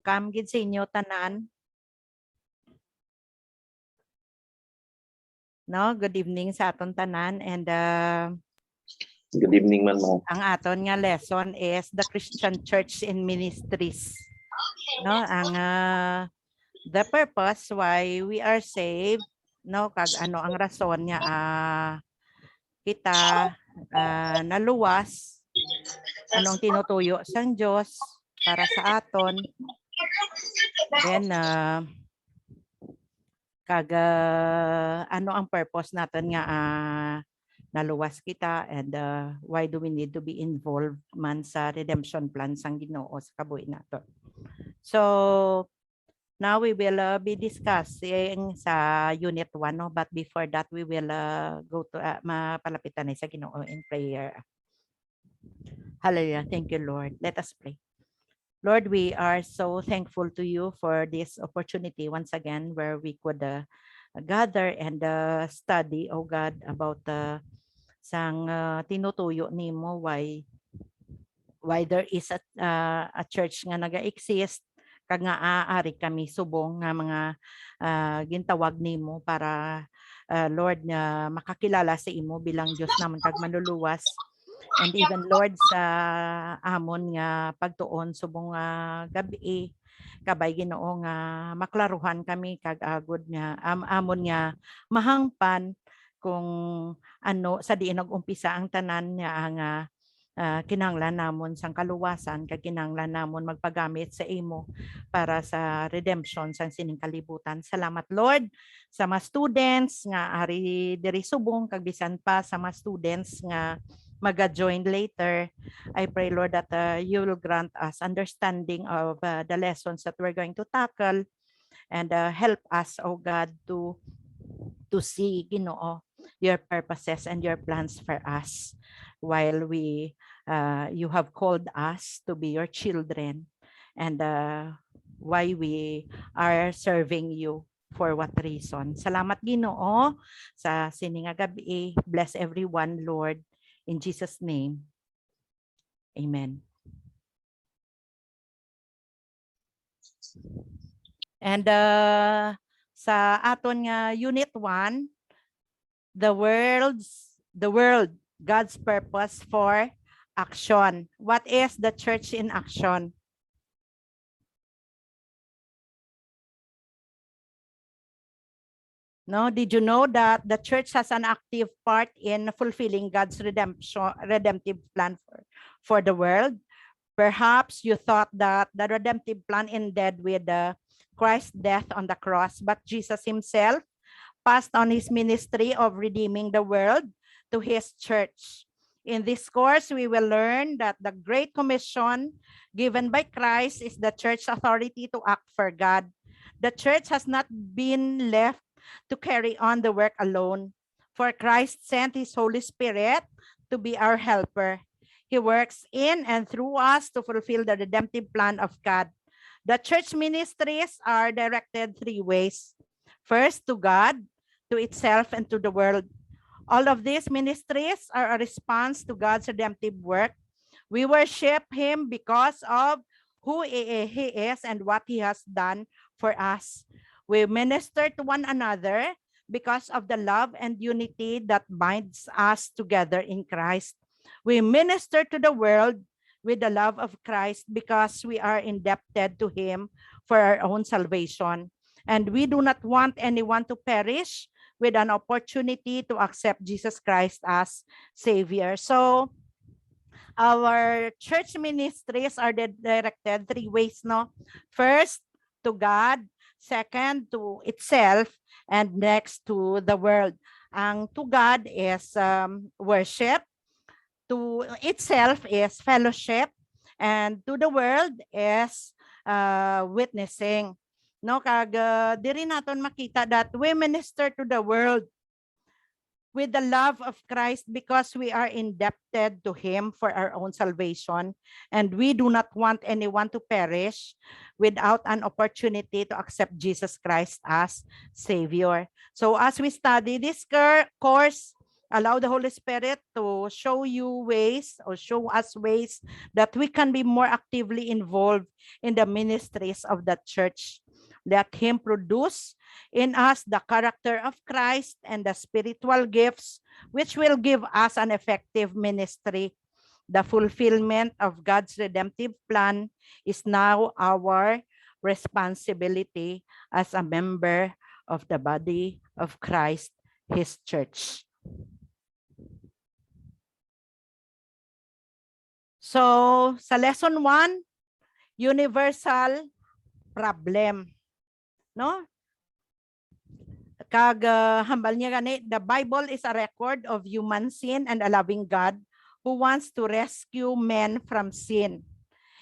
welcome gid sa inyo tanan. No, good evening sa aton tanan, and good evening man mo. ang aton nga lesson is the Christian Church in Ministries. No, ang the purpose why we are saved, no, kag ano ang rason nga kita naluwas, anong tinutuyo sang Dios para sa aton. Then ano ang purpose natin nga naluwas kita, and why do we need to be involved man sa redemption plan sang Ginoo sa kabuhi naton. So now we will be discussing sa unit 1, no? But before that we will go to mapalapitan sa Ginoo in prayer. Hallelujah. Thank you, Lord. Let us pray. Lord, we are so thankful to you for this opportunity once again where we could gather and study, oh God, about sang tinutuyo nimo why there is a church nga naga-exist, kag nga aari kami subong nga mga gintawag nimo para Lord nga makakilala sa imo bilang Dios naman kag manluluwas. And even Lord sa amon nga pagtuon subong gabi kabay Ginoo nga maklaruhan kami kag agud nga amon nga mahangpan kung ano sa diin nag-umpisa ang tanan nga kinahanglan namon sang kaluwasan kag kinahanglan namon magpagamit sa imo para sa redemption sang sining kalibutan. Salamat Lord sa mga students nga ari diri subong kag bisan pa sa mga students nga maga-join later. I pray Lord that you will grant us understanding of the lessons that we're going to tackle, and help us, oh God, to see, Ginoo, your purposes and your plans for us while you have called us to be your children, and why we are serving you, for what reason. Salamat Ginoo sa sining nga gabi. Bless everyone, Lord, in Jesus' name. Amen. And sa aton nga unit 1, the world, God's purpose for action. What is the church in action? No, did you know that the church has an active part in fulfilling God's redemptive plan for the world? Perhaps you thought that the redemptive plan ended with Christ's death on the cross, but Jesus himself passed on his ministry of redeeming the world to his church. In this course, we will learn that the Great Commission given by Christ is the church's authority to act for God. The church has not been left to carry on the work alone, for Christ sent his Holy Spirit to be our helper. He works in and through us to fulfill the redemptive plan of God. The church ministries are directed 3 ways. First, to God, to itself, and to the world. All of these ministries are a response to God's redemptive work. We worship him because of who he is and what he has done for us. We minister to one another because of the love and unity that binds us together in Christ. We minister to the world with the love of Christ because we are indebted to him for our own salvation. And we do not want anyone to perish with an opportunity to accept Jesus Christ as Savior. So our church ministries are directed 3 ways, no? First, to God. Second, to itself. And next, to the world. Ang to God is worship. To itself is fellowship, and to the world is witnessing. No, kag diri naton makita that we minister to the world with the love of Christ because we are indebted to him for our own salvation, and we do not want anyone to perish without an opportunity to accept Jesus Christ as Savior. So as we study this course, Allow the Holy Spirit to show you ways or show us ways that we can be more actively involved in the ministries of the church. Let Him produce in us the character of Christ and the spiritual gifts, which will give us an effective ministry. The fulfillment of God's redemptive plan is now our responsibility as a member of the body of Christ, His church. So, sa lesson 1, universal problem. No? Hambal niya gani, the Bible is a record of human sin and a loving God who wants to rescue men from sin.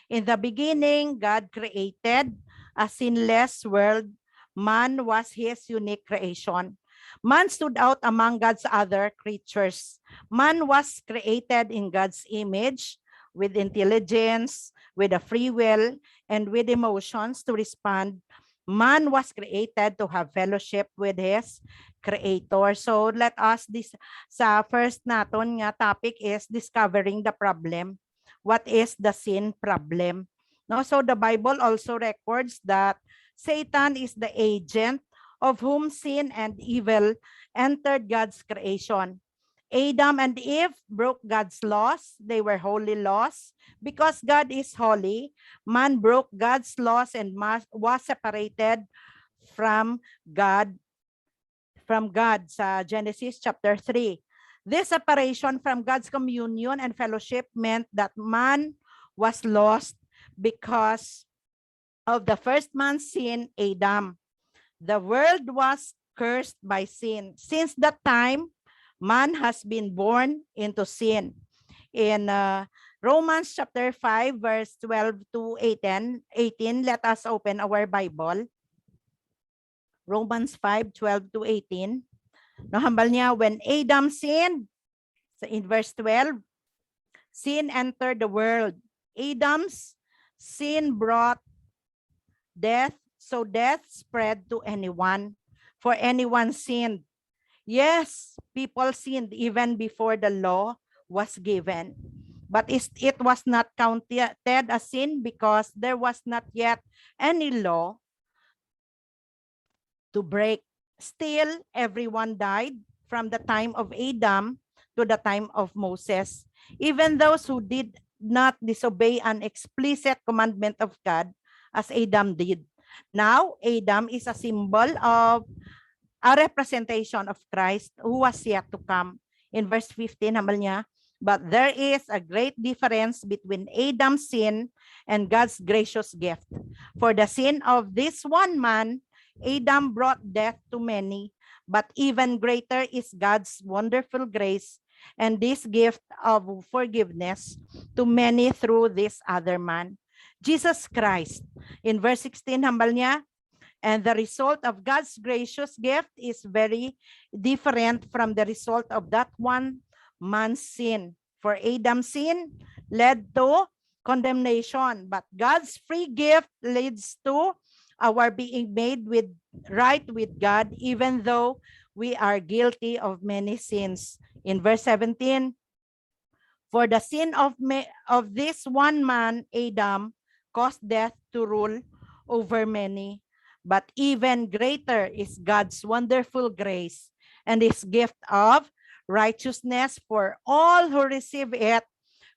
In the beginning, God created a sinless world. Man was His unique creation. Man stood out among God's other creatures. Man was created in God's image, with intelligence, with a free will, and with emotions to respond. Man was created to have fellowship with his creator. So let us sa first naton nga topic is discovering the problem. What is the sin problem? No, so the Bible also records that Satan is the agent of whom sin and evil entered God's creation. Adam and Eve broke God's laws. They were holy laws. Because God is holy, man broke God's laws and was separated from God sa Genesis chapter 3. This separation from God's communion and fellowship meant that man was lost because of the first man's sin, Adam. The world was cursed by sin. Since that time, man has been born into sin. In Romans chapter 5, verse 12 to 18, let us open our Bible. Romans 5, 12 to 18. Hambal niya, when Adam sinned, so in verse 12, sin entered the world. Adam's sin brought death, so death spread to anyone, for anyone sinned. Yes, people sinned even before the law was given, but it was not counted as sin because there was not yet any law to break. Still, everyone died from the time of Adam to the time of Moses. Even those who did not disobey an explicit commandment of God, as Adam did. Now, Adam is a symbol of a representation of Christ who was yet to come. In verse 15, hambal niya, but there is a great difference between Adam's sin and God's gracious gift. For the sin of this one man, Adam brought death to many, but even greater is God's wonderful grace and this gift of forgiveness to many through this other man, Jesus Christ. In verse 16, hambal niya, and the result of God's gracious gift is very different from the result of that one man's sin. For Adam's sin led to condemnation, but God's free gift leads to our being made right with God, even though we are guilty of many sins. In verse 17, for the sin of this one man, Adam, caused death to rule over many. But even greater is God's wonderful grace and His gift of righteousness for all who receive it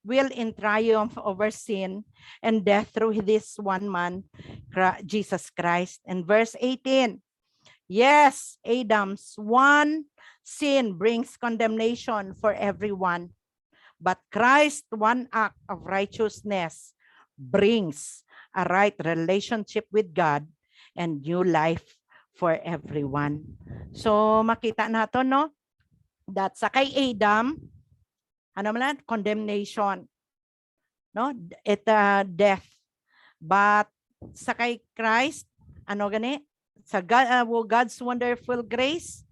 will in triumph over sin and death through this one man, Jesus Christ. And verse 18, yes, Adam's one sin brings condemnation for everyone, but Christ's one act of righteousness brings a right relationship with God and new life for everyone. So makita nato no that sa kay Adam ano man condemnation, no, death, but sa kay Christ ano gani sa God's wonderful grace,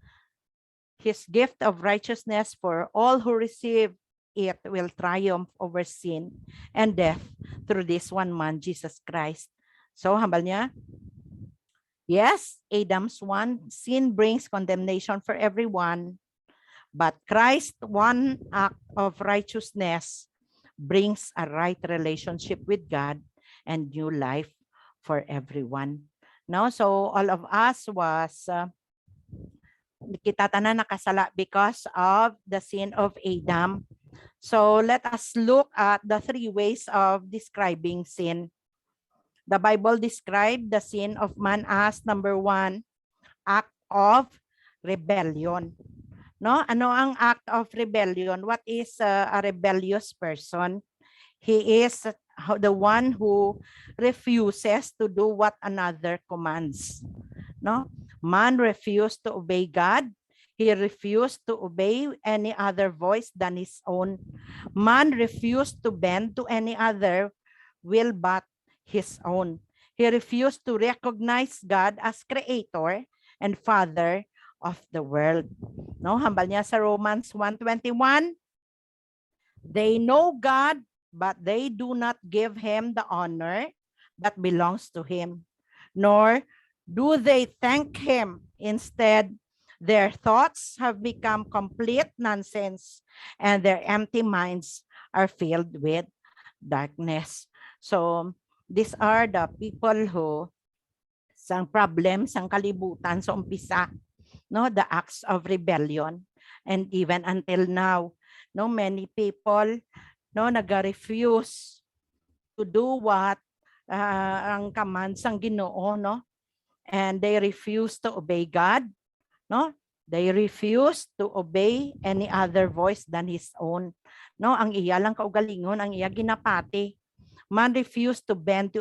His gift of righteousness for all who receive it will triumph over sin and death through this one man, Jesus Christ. So hambal niya, yes, Adam's one sin brings condemnation for everyone, But Christ's one act of righteousness brings a right relationship with God and new life for everyone. No, so all of us was kita tanan nakasala because of the sin of Adam. So let us look at the three ways of describing sin. The Bible described the sin of man as number 1, act of rebellion. No, ano ang act of rebellion? What is a rebellious person? He is the one who refuses to do what another commands. No, man refused to obey God. He refused to obey any other voice than his own. Man refused to bend to any other will but his own. He refused to recognize God as creator and father of the world. No, hambal niya sa Romans 1:21. They know God, but they do not give him the honor that belongs to him, nor do they thank him. Instead, their thoughts have become complete nonsense, and their empty minds are filled with darkness. So, these are the people who sang problem sang kalibutan sa umpisa, no, the acts of rebellion, and even until now, no, many people, no, nag-refuse to do what ang commands ng Ginoo, no, and they refuse to obey God, no, they refuse to obey any other voice than his own, no, ang iya lang kaugalingon, ang iya ginapati. Man refused to bend to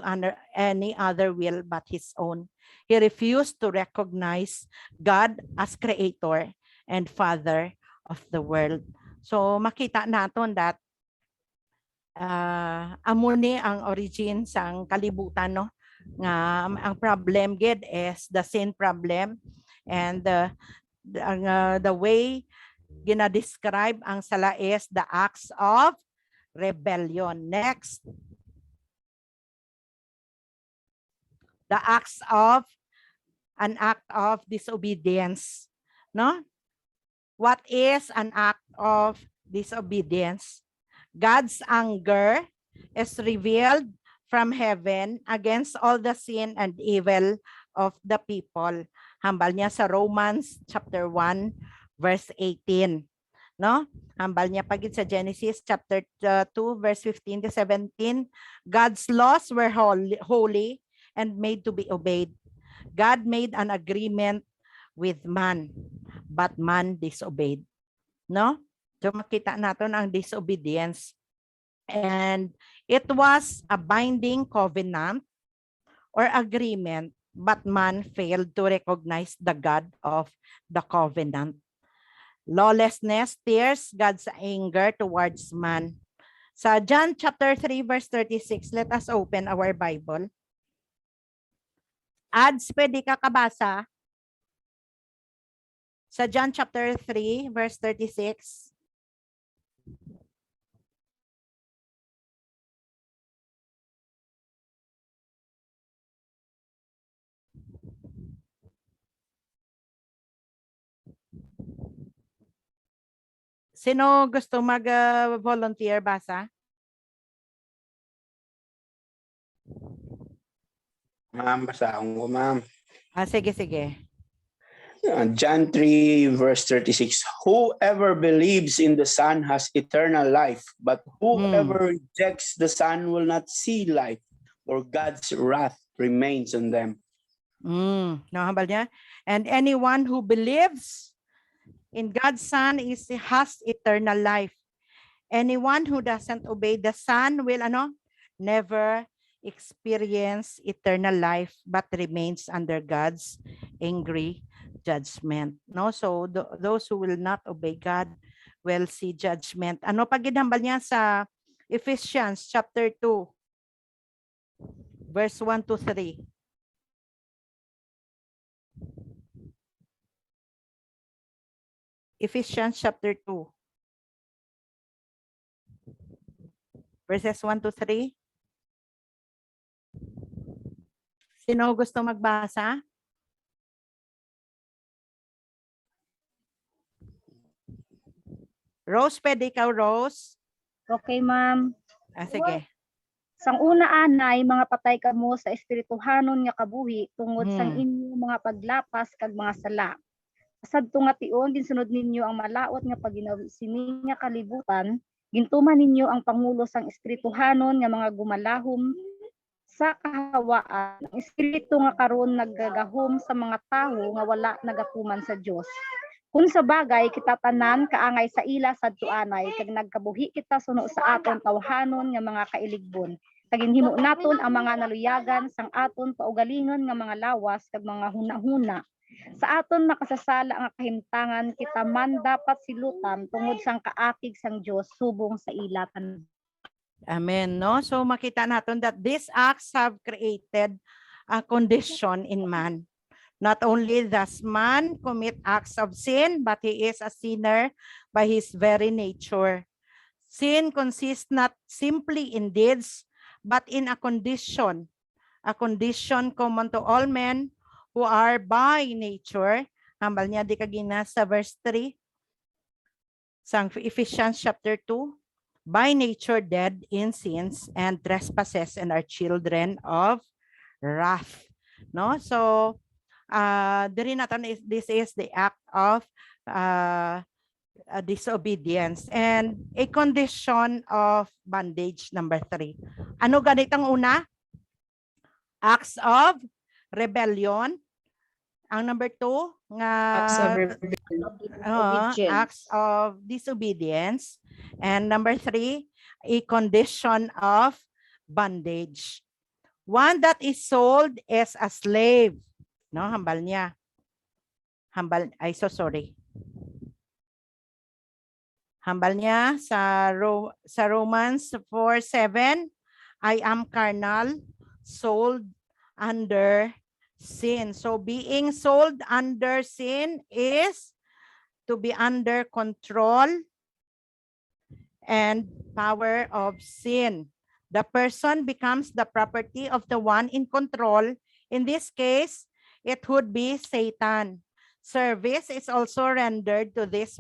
any other will but his own. He refused to recognize God as creator and father of the world. So makita naton that amo ni ang origin sang kalibutan, no, nga ang problem gid is the sin problem, and the way gina-describe ang sala is the acts of rebellion. Next, the acts of an act of disobedience, no? What is an act of disobedience? God's anger is revealed from heaven against all the sin and evil of the people. Hambal niya sa Romans chapter 1 verse 18. No? Hambal niya pagit sa Genesis chapter 2 verse 15 to 17. God's laws were holy and made to be obeyed. God made an agreement with man, but man disobeyed. No? So makita natin ang disobedience. And it was a binding covenant or agreement, but man failed to recognize the God of the covenant. Lawlessness stirs God's anger towards man. Sa John chapter 3 verse 36, let us open our Bible. Ads, pwede ka kabasa? Sa John chapter 3 verse 36. Sino gusto mag-volunteer basa? Ma'am, basahin ko, ma'am. Sige. John 3 verse 36. Whoever believes in the Son has eternal life, but whoever rejects the Son will not see life, or God's wrath remains on them. Nahambal niya? And anyone who believes in God's Son has eternal life. Anyone who doesn't obey the Son will never experience eternal life, but remains under God's angry judgment. No, so those who will not obey God will see judgment. Ano pag ginambal niya sa Ephesians chapter 2 verse 1 to 3. Ephesians chapter 2 verses 1 to 3. Sino gusto magbasa? Rose, pwede ikaw, Rose? Okay, ma'am. Sige. Sang una anay mga patay kamo sa espirituhanon nga kabuhi tungod sang Hmm. inyo mga paglapas kag mga sala. Sadto nga tion ginsunod ninyo ang malaot nga paginawi sini nga kalibutan, gintuman ninyo ang pangulo sang espirituhanon nga mga gumalahom sa kahawaan. Ang espiritu nga karon naggagahom sa mga tawo nga wala nagakuman sa Dios. Kung sa bagay kita tanan kaangay sa ila sadto anay kag nagkabuhi kita suno sa aton tawhanon nga mga kailigbon. Kag ginhimo naton ang mga naluyagan sang aton paugalingon nga mga lawas kag mga hunahuna. Sa aton makasasala nga kahimtangan kita man dapat silutan tungod sang kaakig sang Dios subong sa ila tanan. Amen. No? So makita natin that these acts have created a condition in man. Not only does man commit acts of sin, but he is a sinner by his very nature. Sin consists not simply in deeds, but in a condition common to all men who are by nature. Hambal niya di kagina sa verse 3. Sang Ephesians chapter 2. By nature dead in sins and trespasses and are children of wrath. No? So, this is the act of disobedience and a condition of bondage, number 3. Ano ganitang una? Acts of rebellion. Ang number 2 nga acts of disobedience. And number 3, a condition of bondage. One that is sold as a slave. No, hambal niya. Hambal niya sa Romans 4:7, I am carnal, sold under sin. So being sold under sin is to be under control and power of sin. The person becomes the property of the one in control. In this case, it would be Satan. Service is also rendered to this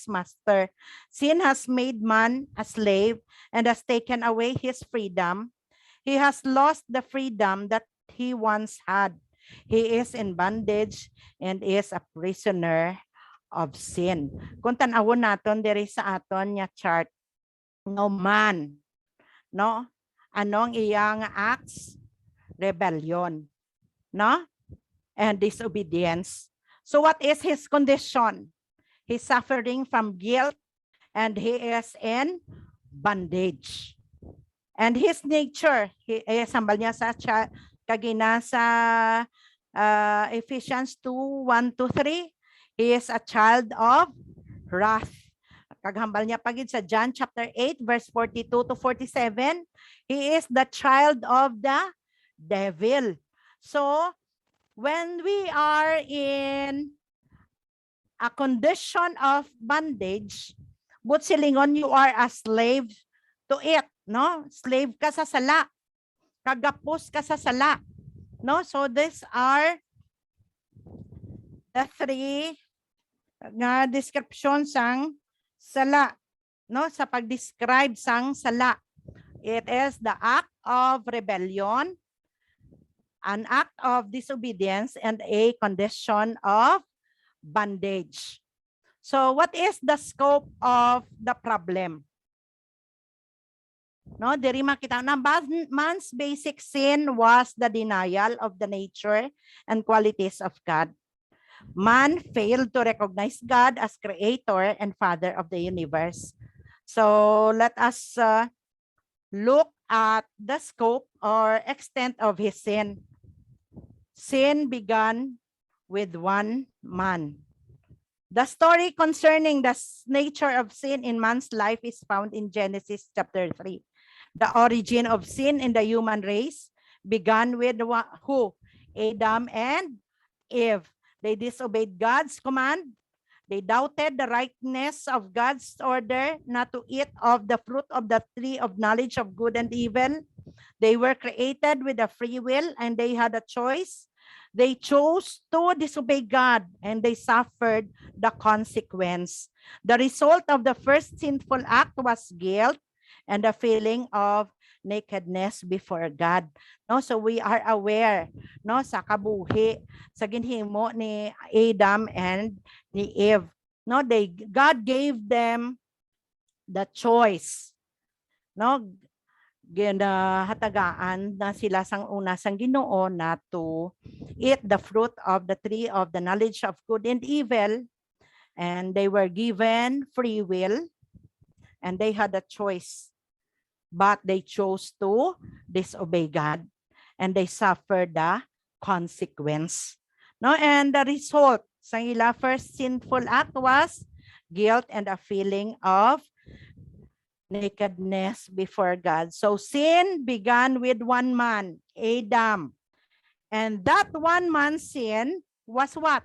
master. Sin has made man a slave and has taken away his freedom. He has lost the freedom that he once had. He is in bondage and is a prisoner of sin. Kung tanawon naton diri sa aton nga chart, no man, no? Anong iyang acts? Rebellion, no? And disobedience. So what is his condition? He's suffering from guilt and he is in bondage. And his nature, sambal niya sa kagina sa Ephesians 2:1-3, he is a child of wrath. Kaghambal niya pagid sa John chapter 8 verse 42-47, he is the child of the devil. So when we are in a condition of bondage, but silingon you are a slave to it, no? Slave ka sa sala. Kagapos ka sa sala. No? So these are the 3 nga descriptions sang sala, no? Sa pag-describe sang sala. It is the act of rebellion, an act of disobedience, and a condition of bondage. So what is the scope of the problem? No, diri makita na man's basic sin was the denial of the nature and qualities of God. Man failed to recognize God as creator and father of the universe. So let us look at the scope or extent of his sin. Sin began with one man. The story concerning the nature of sin in man's life is found in Genesis chapter 3. The origin of sin in the human race began with who? Adam and Eve. They disobeyed God's command. They doubted the rightness of God's order not to eat of the fruit of the tree of knowledge of good and evil. They were created with a free will and they had a choice They chose to disobey God and they suffered the consequence. The result of the first sinful act was guilt and the feeling of nakedness before God. No, so we are aware, no, sa kabuhi sa ginhimo ni Adam and ni Eve. No, God gave them the choice. No, ginahatagaan na sila sang una sang Ginoo na to eat the fruit of the tree of the knowledge of good and evil, and they were given free will and they had a choice, but they chose to disobey God and they suffered the consequence. No, and the result sa ila first sinful act was guilt and a feeling of nakedness before God. So sin began with one man, Adam. And that one man's sin was what?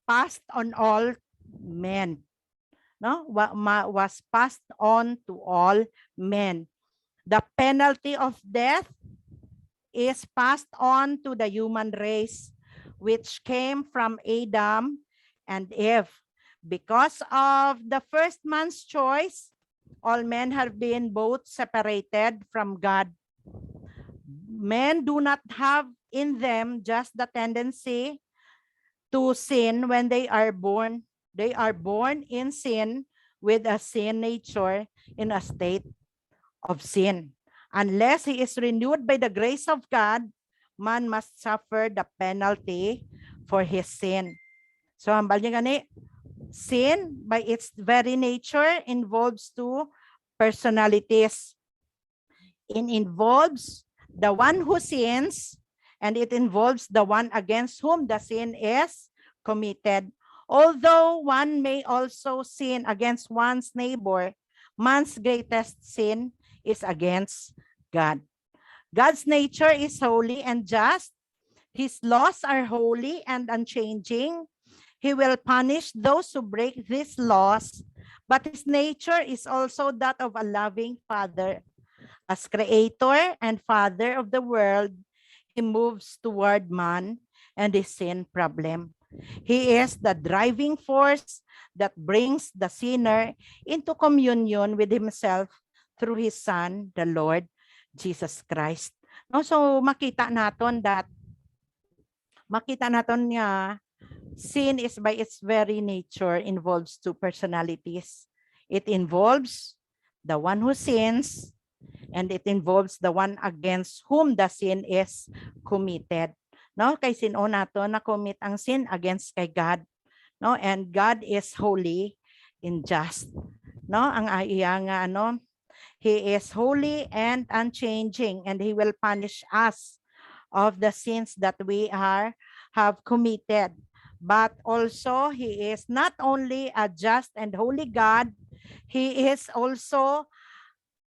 Passed on all men. No? Was passed on to all men. The penalty of death is passed on to the human race, which came from Adam and Eve. Because of the first man's choice, all men have been both separated from God. Men do not have in them just the tendency to sin when they are born. They are born in sin with a sin nature in a state of sin. Unless he is renewed by the grace of God, man must suffer the penalty for his sin. So, hambal niya gani, sin by its very nature involves two personalities. It involves the one who sins and it involves the one against whom the sin is committed. Although one may also sin against one's neighbor, man's greatest sin is against God. God's nature is holy and just. His laws are holy and unchanging. He will punish those who break these laws, but his nature is also that of a loving father. As creator and father of the world, he moves toward man and his sin problem. He is the driving force that brings the sinner into communion with himself through his son, the Lord Jesus Christ. No, so makita naton nga sin is by its very nature involves two personalities. It involves the one who sins and it involves the one against whom the sin is committed. No, kay sino nato na commit ang sin against kay God. No, and God is holy and just. No, ang iya nga he is holy and unchanging and he will punish us of the sins that we have committed. But also he is not only a just and holy God, he is also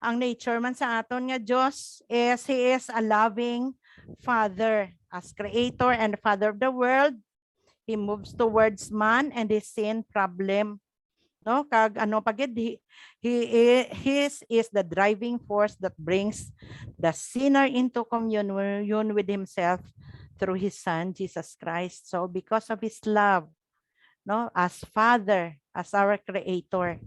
ang nature man sa aton nga Diyos is he is a loving father. As creator and father of the world, he moves towards man and his sin problem. No, kag pagid his is the driving force that brings the sinner into communion with himself through his son Jesus Christ. So because of his love, no, as father, as our creator,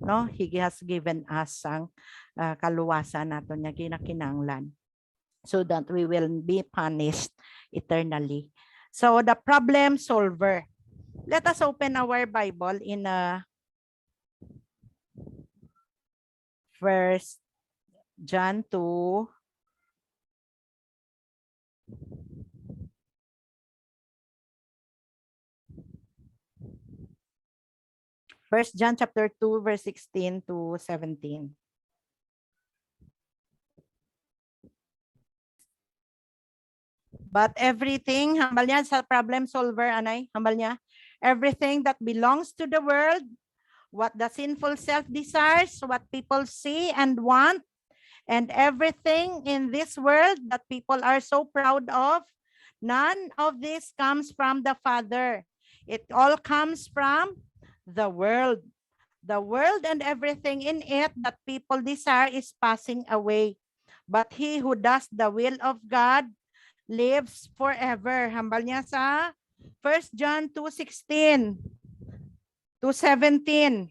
no, he has given us ang kaluwasan naton nga ginakinahanglan so that we will be punished eternally. So the problem solver. Let us open our Bible in 1 John 2. First John chapter 2 verse 16 to 17. But everything, hambal niya sa problem solver, anay, hambal niya, everything that belongs to the world, what the sinful self desires, what people see and want, and everything in this world that people are so proud of, none of this comes from the Father. It all comes from the world. The world and everything in it that people desire is passing away. But he who does the will of God lives forever. Hambal niya sa 1 John 2:16 to 17.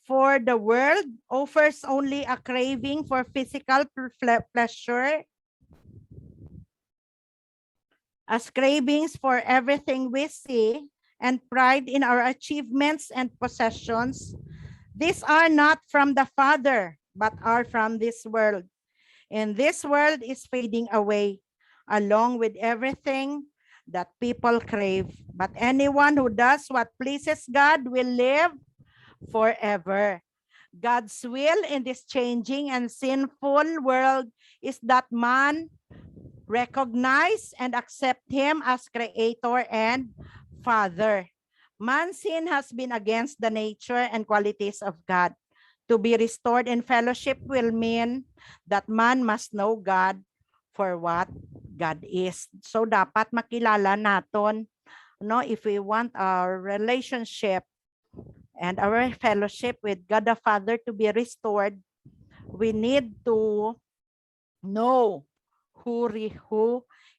For the world offers only a craving for physical pleasure, as cravings for everything we see, and pride in our achievements and possessions. These are not from the Father, but are from this world. And this world is fading away, along with everything that people crave. But anyone who does what pleases God will live forever. God's will in this changing and sinful world is that man recognize and accept him as creator and father. Man's sin has been against the nature and qualities of God. To be restored in fellowship will mean that man must know God for what God is. So dapat makilala naton, no, if we want our relationship and our fellowship with God the Father to be restored, we need to know who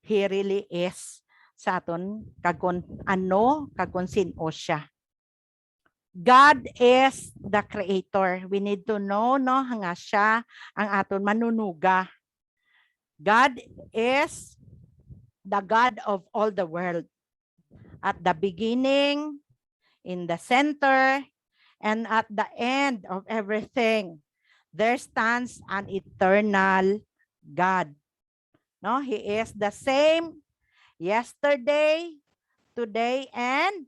he really is sa aton, kagon ano, kagon sino siya. God is the creator. We need to know, no, nga siya ang aton manunuga. God is the God of all the world. At the beginning, in the center, and at the end of everything, there stands an eternal God. No, he is the same yesterday, today, and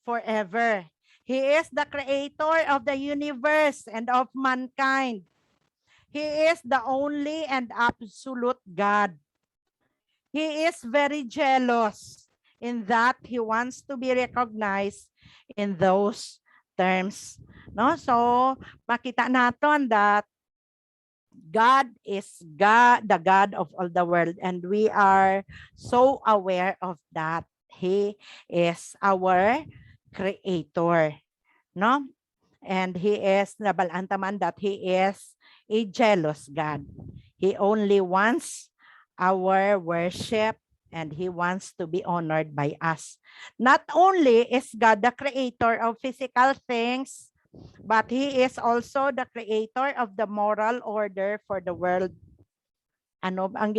forever. He is the creator of the universe and of mankind. He is the only and absolute God. He is very jealous in that he wants to be recognized in those terms. No? So, makita natin that God is God, the God of all the world, and we are so aware of that. He is our creator, no? And he is nabalantaman that he is a jealous God. He only wants our worship and he wants to be honored by us. Not only is God the creator of physical things, but he is also the creator of the moral order for the world. Ano ang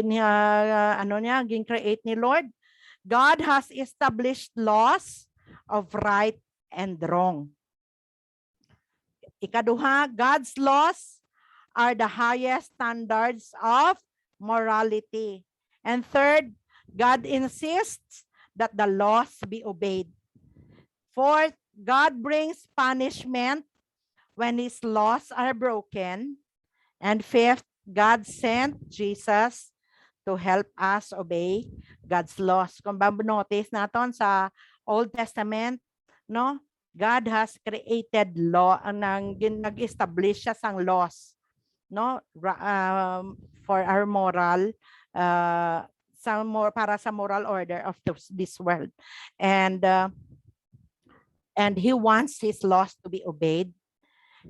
gin-create ni Lord? God has established laws of right and wrong. Ikaduha, God's laws are the highest standards of morality. And third, God insists that the laws be obeyed. Fourth, God brings punishment when his laws are broken. And fifth, God sent Jesus to help us obey God's laws. Kung notice natin sa Old Testament, no? God has created law, nag-establish siya sang laws, no? For our moral, para sa moral order of this world. And he wants his laws to be obeyed.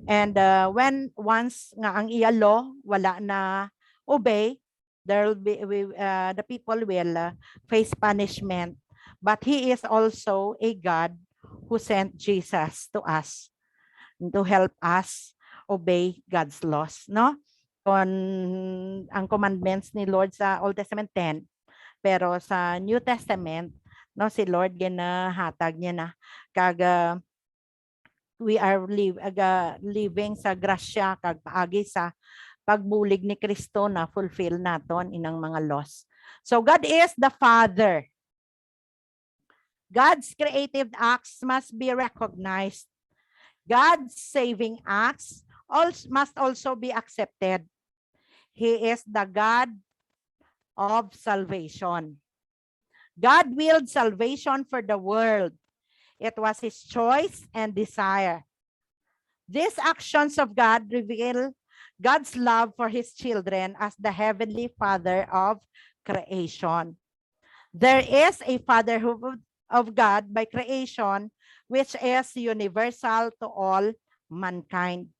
And when once nga ang iya law wala na obey, there will be the people will face punishment. But he is also a God who sent Jesus to us to help us obey God's laws, no? Ang commandments ni Lord sa Old Testament 10, pero sa New Testament, no, si Lord ginahatag niya na kaga we are living sa grasya kag paagi sa pagbulig ni Kristo na fulfill naton inang mga laws. So God is the Father. God's creative acts must be recognized. God's saving acts must also be accepted. He is the God of salvation. God willed salvation for the world. It was his choice and desire. These actions of God reveal God's love for his children as the heavenly Father of creation. There is a fatherhood of God by creation, which is universal to all mankind.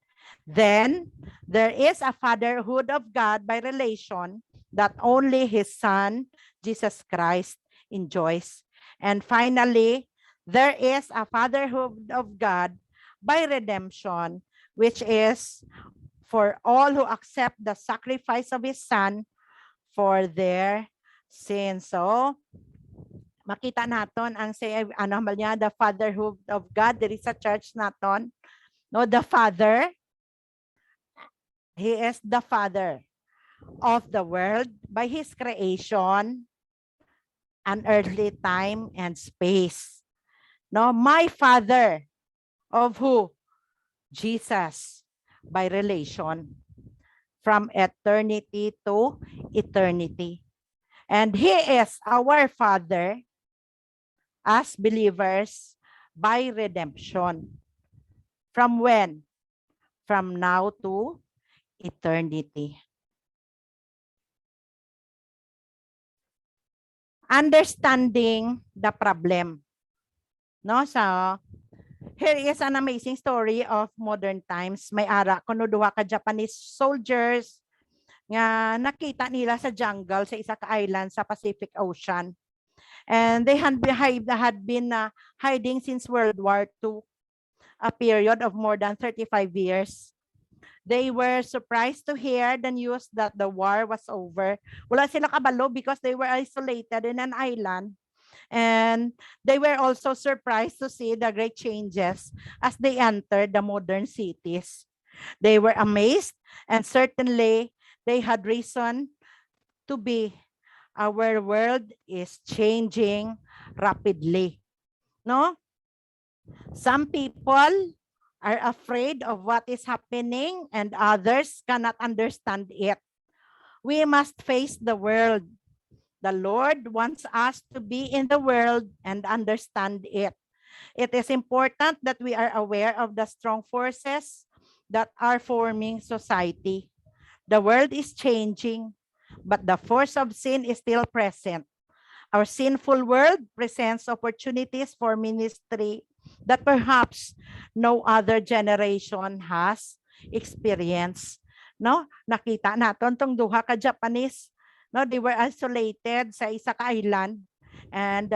Then there is a fatherhood of God by relation, that only his Son, Jesus Christ, enjoys. And finally, there is a fatherhood of God by redemption, which is for all who accept the sacrifice of his Son for their sins. So, makita naton ang the fatherhood of God. There is a church naton. No, the Father, he is the Father of the world by his creation, an earthly time and space. No, my Father of who? Jesus, by relation, from eternity to eternity. And he is our Father as believers by redemption. From when? From now to eternity. Understanding the problem. No, so here is an amazing story of modern times. May ara kuno duha ka Japanese soldiers nga nakita nila sa jungle sa isa ka island sa Pacific Ocean. And they had been hiding since World War II, a period of more than 35 years. They were surprised to hear the news that the war was over. Wala sila kabalo because they were isolated in an island. And they were also surprised to see the great changes as they entered the modern cities. They were amazed, and certainly they had reason to be. Our world is changing rapidly. No? Some people are afraid of what is happening and others cannot understand it. We must face the world. The Lord wants us to be in the world and understand it. It is important that we are aware of the strong forces that are forming society. The world is changing, but the force of sin is still present. Our sinful world presents opportunities for ministry that perhaps no other generation has experienced. No, nakita naton tong duha ka Japanese. No, they were isolated sa isa ka island, and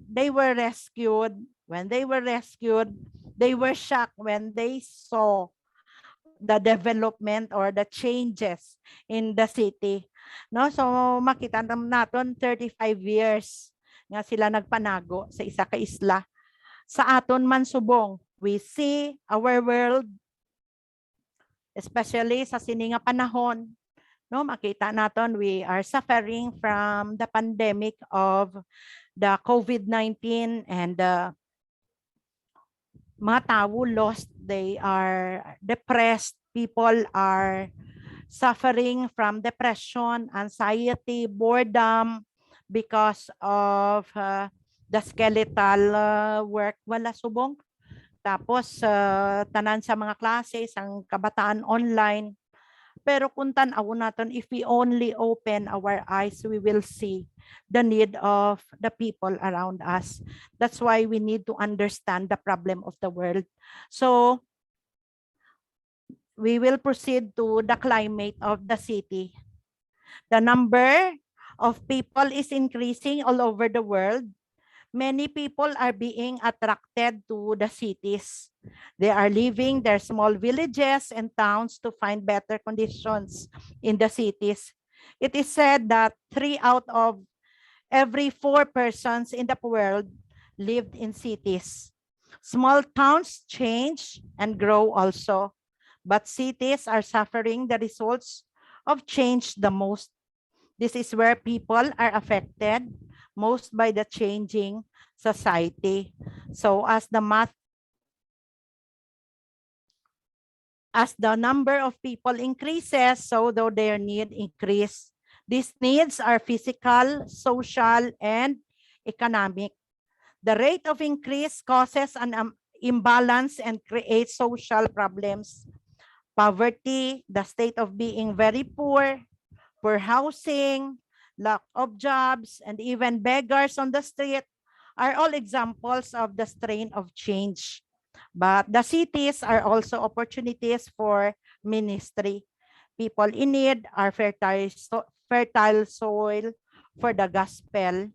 they were rescued. When they were rescued, they were shocked when they saw the development or the changes in the city. No, so makita naton 35 years nga sila nagpanago sa isa ka isla. Sa aton man subong, we see our world, especially sa sini nga panahon, no, makita naton we are suffering from the pandemic of the COVID-19, and mga tao lost, they are depressed, people are suffering from depression, anxiety, boredom because of the skeletal work wala subong. Tapos tanan sa mga klase ang kabataan online. Pero kung tanaw natin, if we only open our eyes, we will see the need of the people around us. That's why we need to understand the problem of the world. So we will proceed to the climate of the city. The number of people is increasing all over the world. Many people are being attracted to the cities. They are leaving their small villages and towns to find better conditions in the cities. It is said that 3 out of every 4 persons in the world lived in cities. Small towns change and grow also, but cities are suffering the results of change the most. This is where people are affected most by the changing society. So as the number of people increases, so though their need increase. These needs are physical, social, and economic. The rate of increase causes an imbalance and creates social problems. Poverty, the state of being very poor, poor housing, lack of jobs, and even beggars on the street are all examples of the strain of change. But the cities are also opportunities for ministry. People in need are fertile fertile soil for the gospel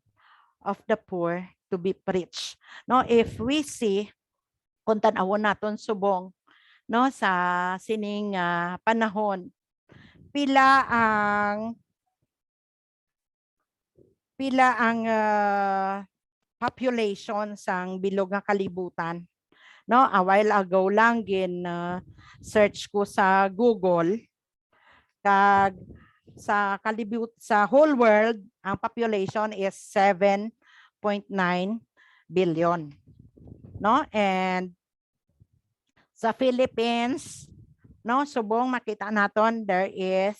of the poor to be preached. No, if we see kung tan-awon naton subong no sa sining panahon, pila ang population sang bilog nga kalibutan. No, a while ago lang gin search ko sa Google kag sa whole world ang population is 7.9 billion. No, and sa Philippines, no, subong makita naton there is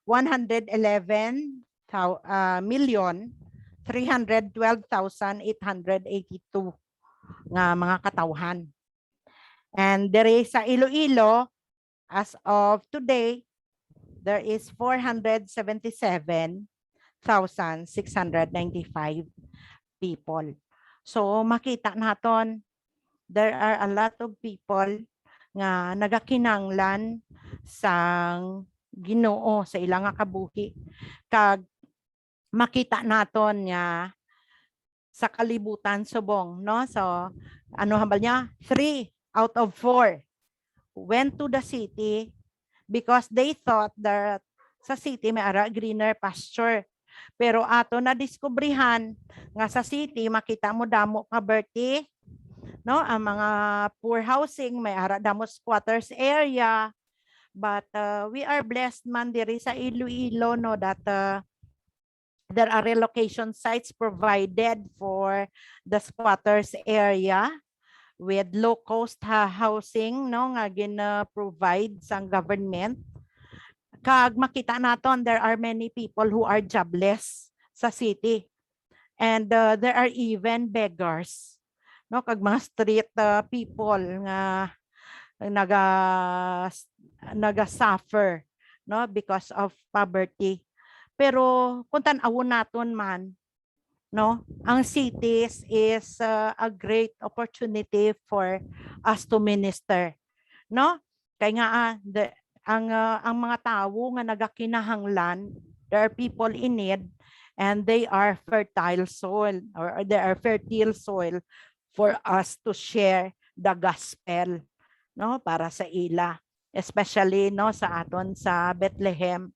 111,312,882 nga mga katawhan. And there is sa Iloilo, as of today, there is 477,695 people. So makita naton there are a lot of people nga nagakinanglan sang Ginoo sa ilang nga kabuhi. Kag makita naton nga sa kalibutan subong, no? So ano hambal niya? 3 out of 4 went to the city because they thought that sa city may ara greener pasture. Pero ato na diskubrihan nga sa city makita mo damo ka berti, no, ang mga poor housing, may ara damo squatters area, but we are blessed man diri sa Iloilo, no, that there are relocation sites provided for the squatters area with low cost housing, no, nga gina-provide sang government. Kag makita naton there are many people who are jobless sa city, and there are even beggars, no, kag mga street people nga naga-suffer, no, because of poverty. Pero kung tan-awon naton man, no, ang cities is a great opportunity for us to minister, no, kay nga ang mga tawo nga nagakinahanglan, there are people in need, and they are fertile soil, or they are fertile soil for us to share the gospel, no, para sa ila, especially, no, sa aton sa Bethlehem.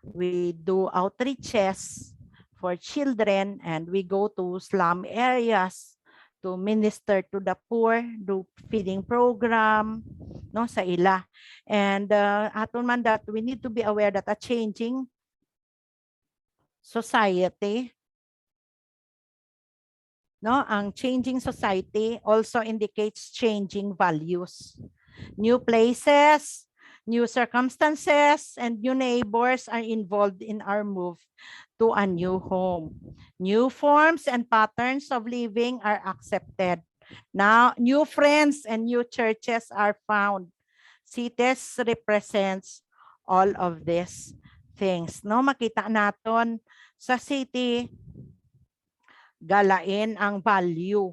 We do outreaches for children, and we go to slum areas to minister to the poor, do feeding program, no, sa ila. And aton man that we need to be aware that a changing society, no, ang changing society also indicates changing values. New places, new circumstances, and new neighbors are involved in our move to a new home. New forms and patterns of living are accepted. Now, new friends and new churches are found. Cities represents all of these things. No, makita naton sa city, galain ang value,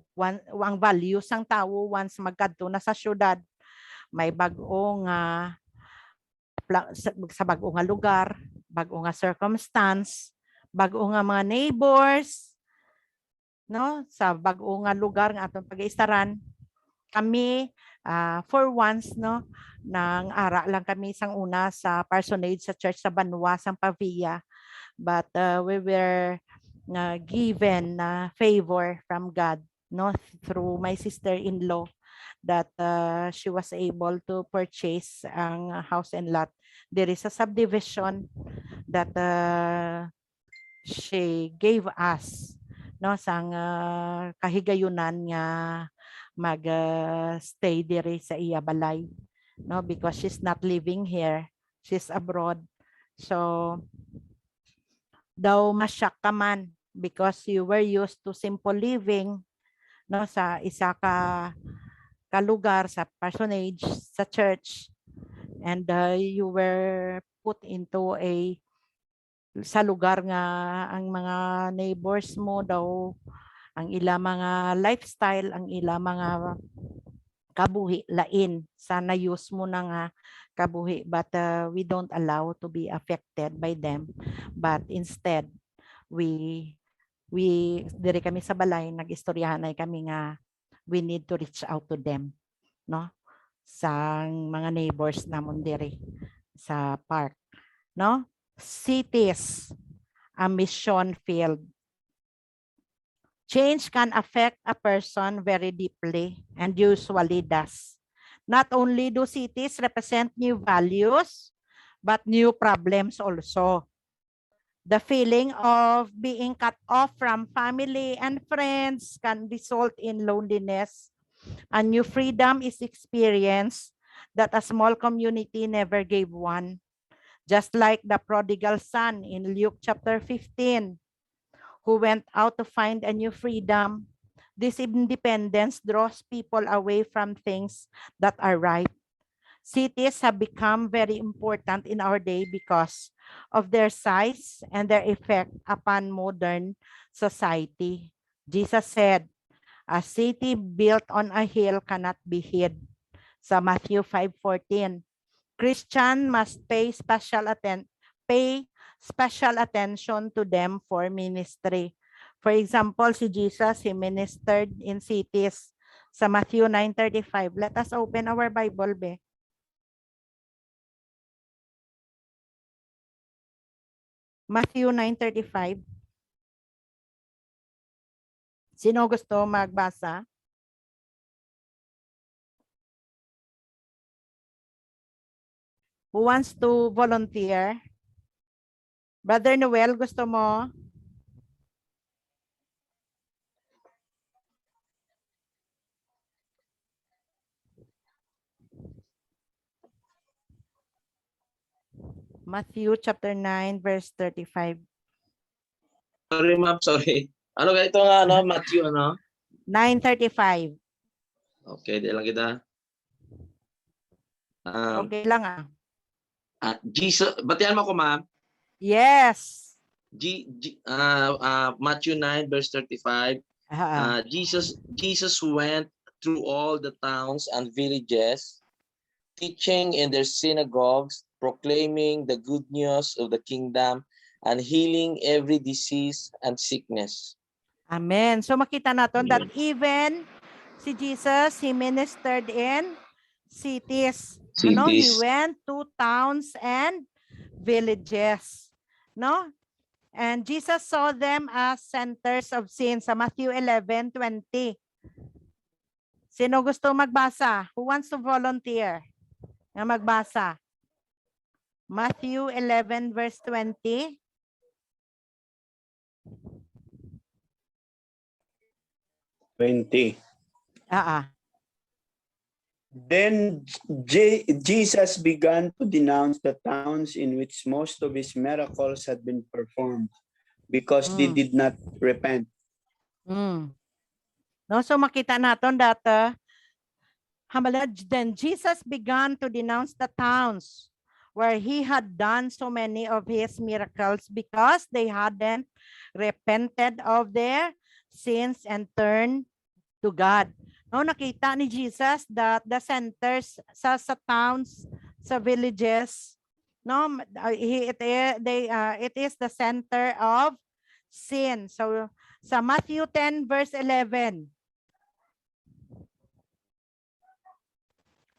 ang value sang tao once magkadto na sa syudad. May bag-o nga sa bag-o nga lugar, bag-o nga circumstance, bag-o nga mga neighbors, no, sa bag-o nga lugar nga atong pag-istaran. Kami for once, no, nang ara lang kami sang una sa parsonage sa church sa Banwa sang Pavia, but we were given favor from God, no, through my sister-in-law, that she was able to purchase ang house and lot. There is a subdivision that she gave us, no, sang kahigayunan nga mag-stay diri sa iya balay, no, because she's not living here, she's abroad. So daw masyak ka man because you were used to simple living, no, sa isa ka lugar sa parsonage sa church, and you were put into sa lugar nga ang mga neighbors mo daw ang ila mga lifestyle, ang ila mga kabuhi lain sana use mo na nga kabuhi, but we don't allow to be affected by them, but instead we diri kami sa balay nagistoryahan ay kami nga we need to reach out to them, no, sa mga neighbors namon diri sa park, no. Cities, a mission field. Change can affect a person very deeply and usually does. Not only do cities represent new values, but new problems also. The feeling of being cut off from family and friends can result in loneliness. A new freedom is experienced that a small community never gave one. Just like the prodigal son in Luke chapter 15, who went out to find a new freedom. This independence draws people away from things that are right. Cities have become very important in our day because of their size and their effect upon modern society. Jesus said, a city built on a hill cannot be hid. Sa Matthew 5:14, Christian must pay special attention to them for ministry. For example, si Jesus, he ministered in cities. Sa Matthew 9:35. Let us open our Bible, be. Matthew 9:35. Sino gusto magbasa? Who wants to volunteer? Brother Noel, gusto mo? Matthew chapter 9 verse 35. Sorry, ma'am. Sorry. Ano ka ito nga, ano? Matthew, ano? 9:35. Okay, di lang kita. Okay lang ah. Jesus, batihan mo ko, ma'am. Yes. Matthew 9 verse 35. Jesus went through all the towns and villages, teaching in their synagogues, proclaiming the good news of the kingdom, and healing every disease and sickness. Amen. So makita natin that even si Jesus, he ministered in cities. Ano? He went to towns and villages. No? And Jesus saw them as centers of sin sa Matthew 11:20. Sino gusto magbasa? Who wants to volunteer na magbasa? Matthew 11 verse 20. Then Jesus began to denounce the towns in which most of his miracles had been performed because they did not repent. No, so makita natin that then Jesus began to denounce the towns where he had done so many of his miracles because they hadn't repented of their sins and turned to God. No, nakita ni Jesus that the centers sa towns, sa villages, no, it is the center of sin. So sa Matthew 10 verse 11.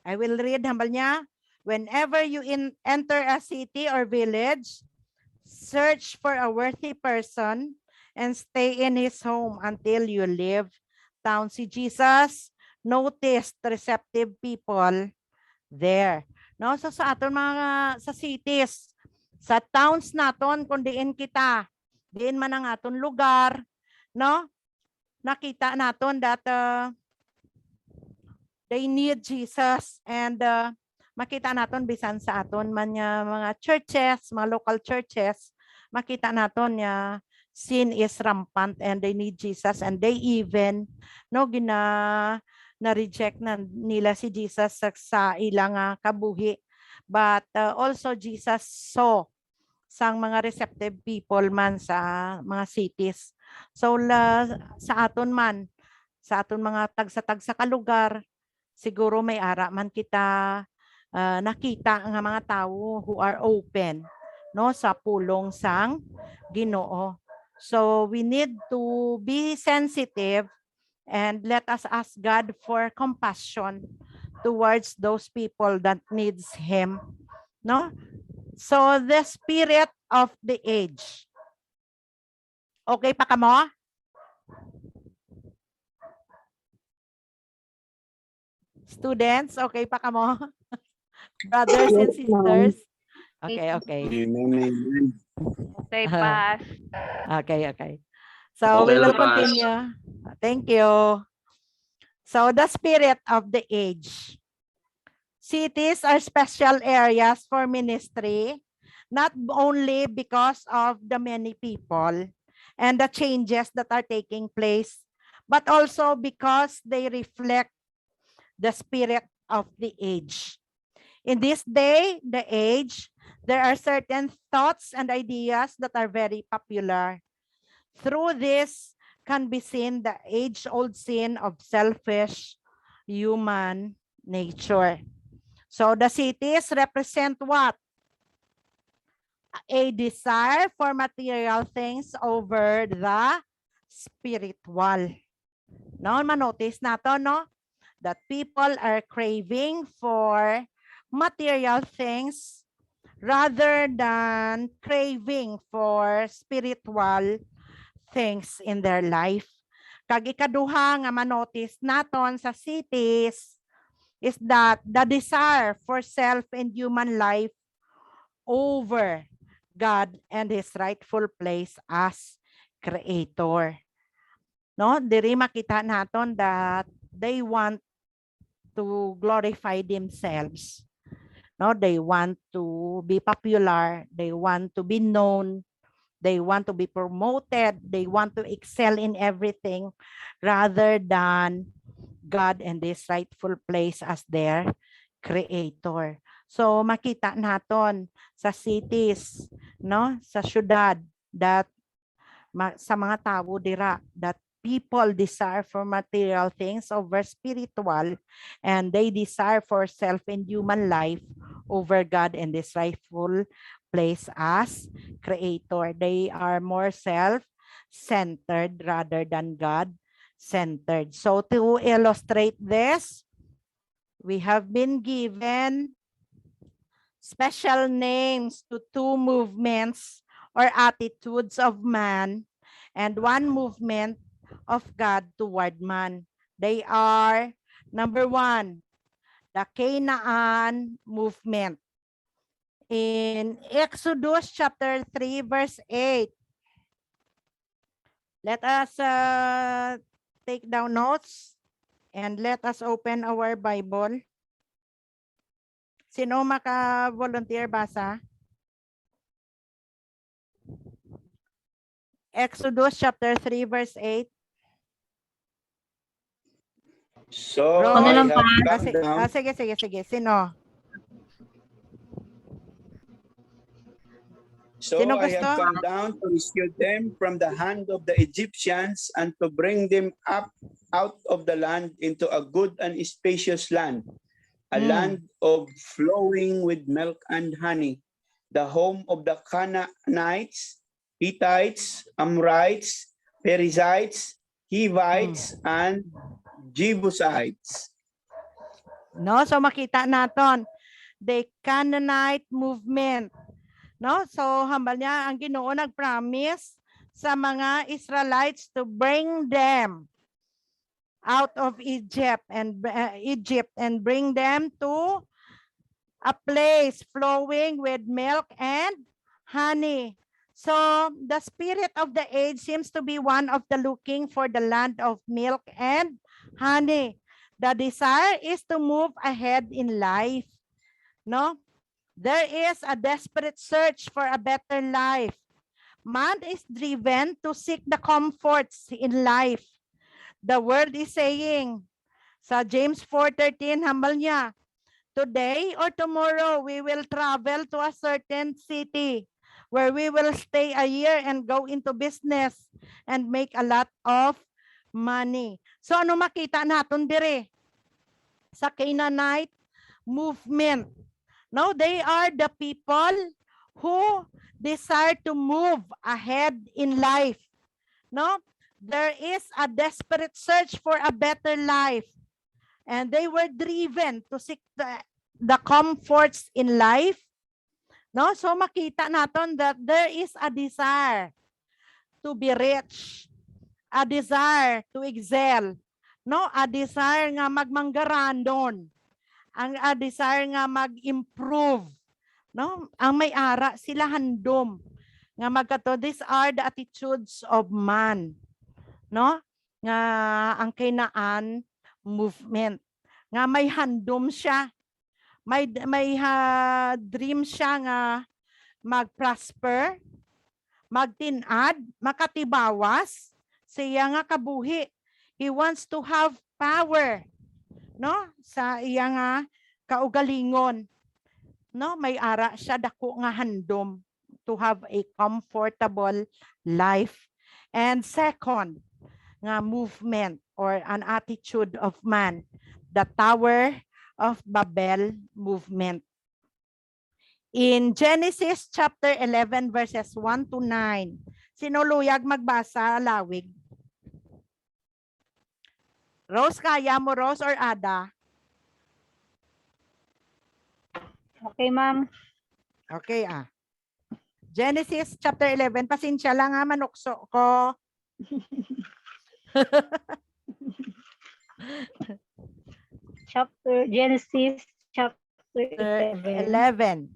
I will read, hambal niya. Whenever you enter a city or village, search for a worthy person and stay in his home until you leave town. Si Jesus noticed receptive people there. No, so sa aton mga sa cities, sa towns naton kung diin kita, diin man ang aton lugar, no? Nakita naton that they need Jesus, and makita naton bisan sa aton man mga churches, mga local churches, makita naton sin is rampant and they need Jesus, and they even na-reject na nila si Jesus sa ilang kabuhi, but also Jesus saw sang mga receptive people man sa mga cities. So sa aton man, sa aton mga tagsa-tagsa ka lugar, siguro may ara man kita nakita nga mga tao who are open no sa pulong sang Ginoo. So we need to be sensitive and let us ask God for compassion towards those people that needs him, no? So the spirit of the age. Okay pa kamo? Students, okay pa kamo? Brothers and sisters. Okay, okay. Amen. Okay, pass. Okay. So we Okay, will Pass. continue. Thank you. So the spirit of the age. Cities are special areas for ministry, not only because of the many people and the changes that are taking place, but also because they reflect the spirit of the age. In this day, the age, there are certain thoughts and ideas that are very popular. Through this can be seen the age-old sin of selfish human nature. So the cities represent what? A desire for material things over the spiritual. No, manotice na to, no? That people are craving for material things rather than craving for spiritual things in their life. Kag ikaduha nga manotice naton sa cities is that the desire for self and human life over God and his rightful place as creator. No, diri makita naton that they want to glorify themselves. No, they want to be popular, they want to be known, they want to be promoted, they want to excel in everything rather than God and this rightful place as their creator. So makita naton sa cities, no, sa syudad that sa mga tao dira that people desire for material things over spiritual, and they desire for self and human life over God and this rightful place as creator. They are more self-centered rather than God-centered. So to illustrate this, we have been given special names to two movements or attitudes of man and one movement of God toward man. They are, number one, the Canaan movement. In Exodus chapter 3, verse 8, let us take down notes and let us open our Bible. Sino maka-volunteer basa? Exodus chapter 3, verse 8. So Roy? I have come down. Sige. Sino? So Sino I have gusto? come down to rescue them from the hand of the Egyptians and to bring them up out of the land into a good and spacious land, a land of flowing with milk and honey, the home of the Canaanites, Hittites, Amorites, Perizzites, Hivites, and Jebusites. No, so makita naton the Canaanite movement. No, so hambal niya ang Ginoo nag-promise sa mga Israelites to bring them out of Egypt and bring them to a place flowing with milk and honey. So the spirit of the age seems to be one of the looking for the land of milk and honey. The desire is to move ahead in life. No? There is a desperate search for a better life. Man is driven to seek the comforts in life. The world is saying, sa James 4:13, hambal niya, today or tomorrow, we will travel to a certain city where we will stay a year and go into business and make a lot of money. So ano makita natin dire? sa Canaanite movement. No, they are the people who desire to move ahead in life. No, there is a desperate search for a better life, and they were driven to seek the comforts in life. No, so makita naton that there is a desire to be rich, a desire to excel, no, a desire nga magmanggaranon, a desire nga mag-improve, no, ang may ara sila handom nga magkato. These are the attitudes of man, no, nga ang Canaan movement nga may handom siya, may dream siya nga mag-prosper, magtinad, makatibawas, siya nga kabuhi. He wants to have power, no, sa iya nga kaugalingon, no, may ara siya dako nga handom to have a comfortable life. And second nga movement or an attitude of man, the Tower of Babel movement. In Genesis chapter 11 verses 1 to 9. Sino luyag magbasa lawig? Rose, kaya mo, Rose, or Ada? Okay, ma'am. Okay, Genesis chapter 11. Pasensya lang manukso ko. Genesis chapter 11. 11.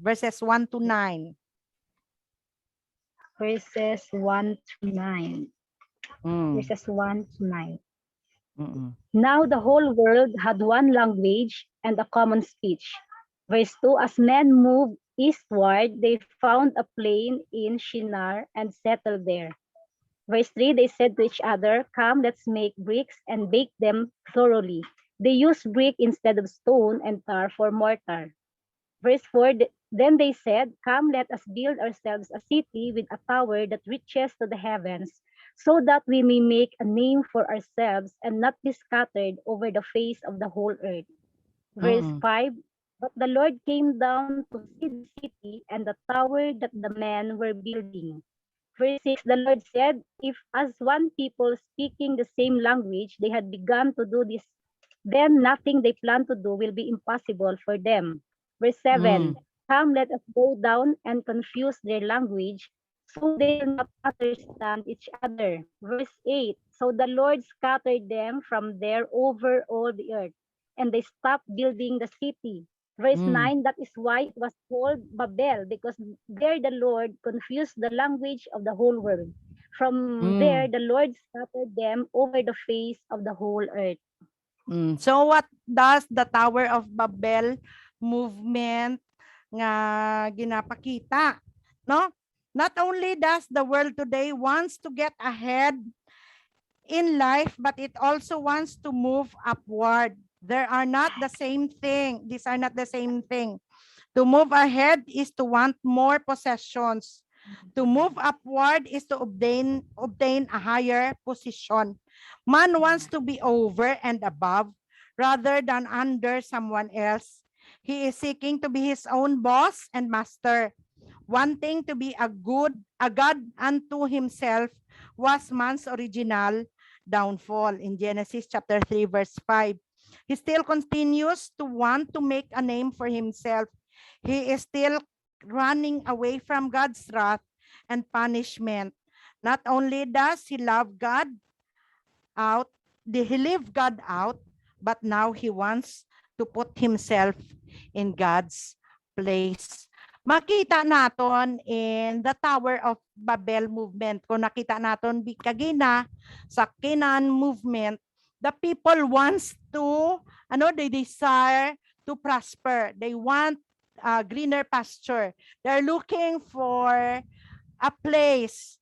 Verses 1 to 9. Verses 1 to 9. Verses 1 to 9. Now the whole world had one language and a common speech. Verse 2, as men moved eastward, they found a plain in Shinar and settled there. Verse 3, they said to each other, come, let's make bricks and bake them thoroughly. They used brick instead of stone and tar for mortar. Verse 4, then they said, come, let us build ourselves a city with a tower that reaches to the heavens, so that we may make a name for ourselves and not be scattered over the face of the whole earth. Verse 5, but the Lord came down to see the city and the tower that the men were building. Verse 6, the Lord said, if as one people speaking the same language they had begun to do this, then nothing they plan to do will be impossible for them. Verse 7, come, let us go down and confuse their language, so they will not understand each other. Verse 8, so the Lord scattered them from there over all the earth, and they stopped building the city. Verse 9, that is why it was called Babel, because there the Lord confused the language of the whole world. From there, the Lord scattered them over the face of the whole earth. So what does the Tower of Babel movement nga ginapakita? No? Not only does the world today wants to get ahead in life, but it also wants to move upward. They are not the same thing. These are not the same thing. To move ahead is to want more possessions. To move upward is to obtain a higher position. Man wants to be over and above rather than under someone else. He is seeking to be his own boss and master. Wanting to be a God unto himself was man's original downfall. In Genesis chapter 3 verse 5. He still continues to want to make a name for himself. He is still running away from God's wrath and punishment. Not only does he love God out, he leave God out, but now he wants to put himself in God's place. Makita naton in the Tower of Babel movement, kung nakita naton kagina sa Canaan movement, the people wants to, they desire to prosper. They want greener pasture. They're looking for a place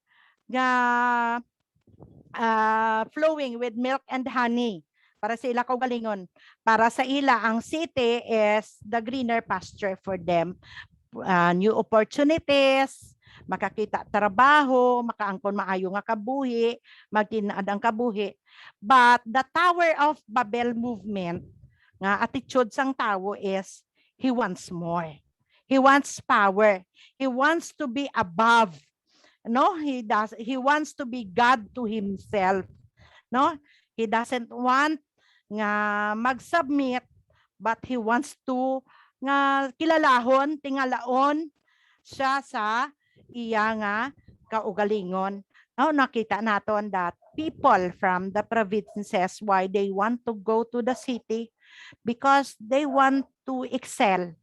flowing with milk and honey. Para sa ila kaugalingon. Para sa ila, ang city is the greener pasture for them. New opportunities, makakita trabaho, makaangkon maayo nga kabuhi, magtinaad ang kabuhi. But the Tower of Babel movement nga attitude sang tao is he wants more. He wants power. He wants to be above. No, he wants to be God to himself. No, he doesn't want nga mag-submit, but he wants to nga kilalahon, tingalaon siya sa iya nga kaugalingon. Now, nakita naton that people from the provinces, why they want to go to the city, because they want to excel.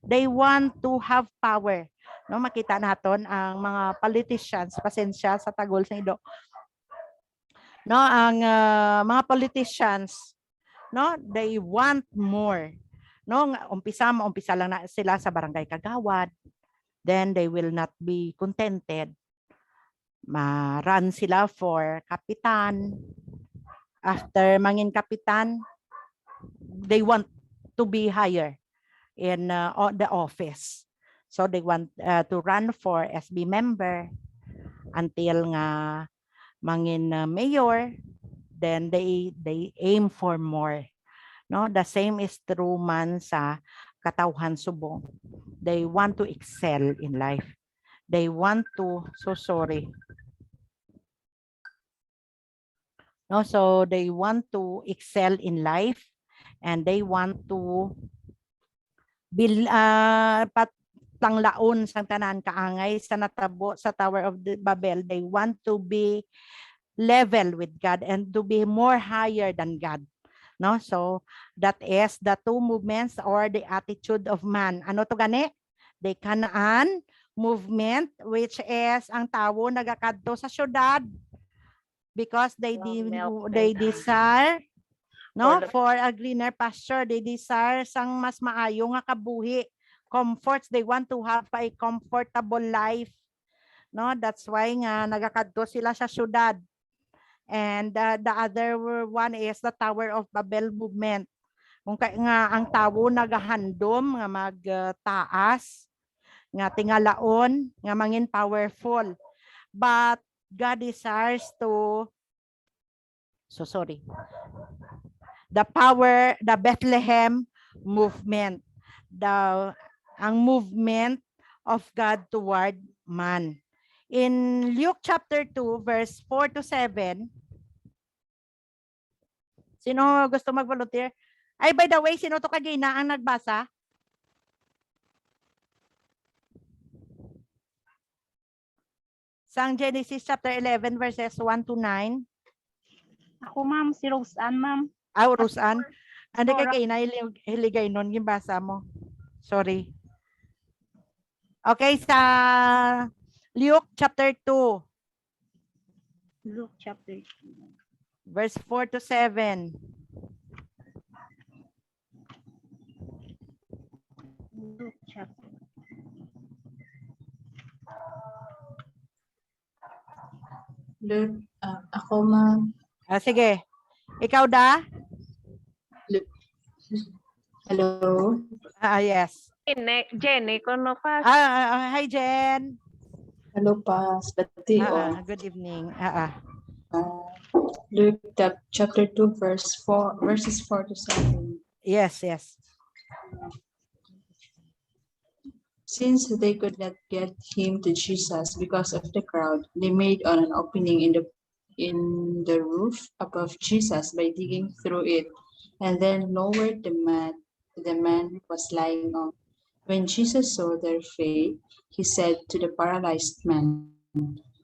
They want to have power. No, makita naton ang mga politicians, pasensya sa tagol sa ido. No, ang mga politicians, no, they want more. No, umpisa lang na sila sa barangay kagawad. Then they will not be contented. Ma-run sila for kapitan. After mangin kapitan, they want to be higher in the office. So they want to run for SB member until nga mangin mayor, then they aim for more. No, the same is true man sa katawhan subong. They want to excel in life. They want to, no, so they want to excel in life, and they want to build panglaon sang tanan kaangay sa natabo sa Tower of the Babel. They want to be level with God and to be more higher than God. No, so that is the two movements or the attitude of man. Ano to gani? The Canaan movement, which is ang tao nagakadto sa syudad because they desire, no, for a greener pasture. They desire sang mas maayo nga kabuhi, comforts. They want to have a comfortable life. No, that's why nga nagakadto sila sa syudad. And the other one is the Tower of Babel movement. Kung nga ang tao nagahandom nga magtaas, nga tingalaon, nga mangin powerful. But God desires to, the Bethlehem movement, ang movement of God toward man. In Luke chapter 2, verse 4 to 7, sino gusto mag-volunteer? Ay, by the way, sino to kagina ang nagbasa? Sang Genesis chapter 11, verses 1 to 9. Ako, ma'am, si Roseanne, ma'am. Roseanne. Ano kay na hiligay nun, yung basa mo. Sorry. Okay, sa Luke chapter 2. Luke chapter 2. Verse 4 to 7. Luke chapter. Luke, ako ma'am. Sige. Ikaw da? Hello. Yes. Jenny, kono pa. Hi, Jen. Hello, Pas. Bati, Good evening. Luke chapter 2, verses 4 to 7. Yes. Since they could not get him to Jesus because of the crowd, they made an opening in the roof above Jesus by digging through it, and then lowered the mat the man was lying on. When Jesus saw their faith, he said to the paralyzed man,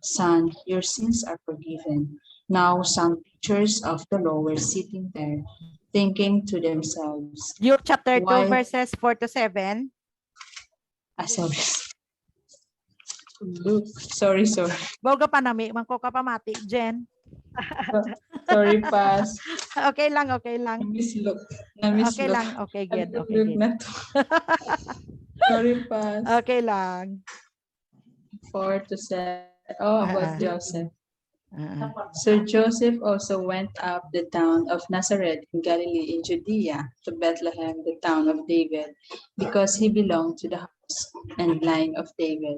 "Son, your sins are forgiven." Now some teachers of the law were sitting there, thinking to themselves, Luke chapter 2, Why- verses 4 to 7. sorry. Luke, sorry. Boga pa nami, mangko ka pa mati, Jen. Sorry, Pas. Okay lang. Na-miss Okay Luke. lang, okay, good. Okay, Luke good. na to. Sorry, Pas. Okay lang. 4 to 7. Oh, about Joseph. Uh-uh. So Joseph also went up the town of Nazareth in Galilee in Judea to Bethlehem, the town of David, because he belonged to the house and line of David.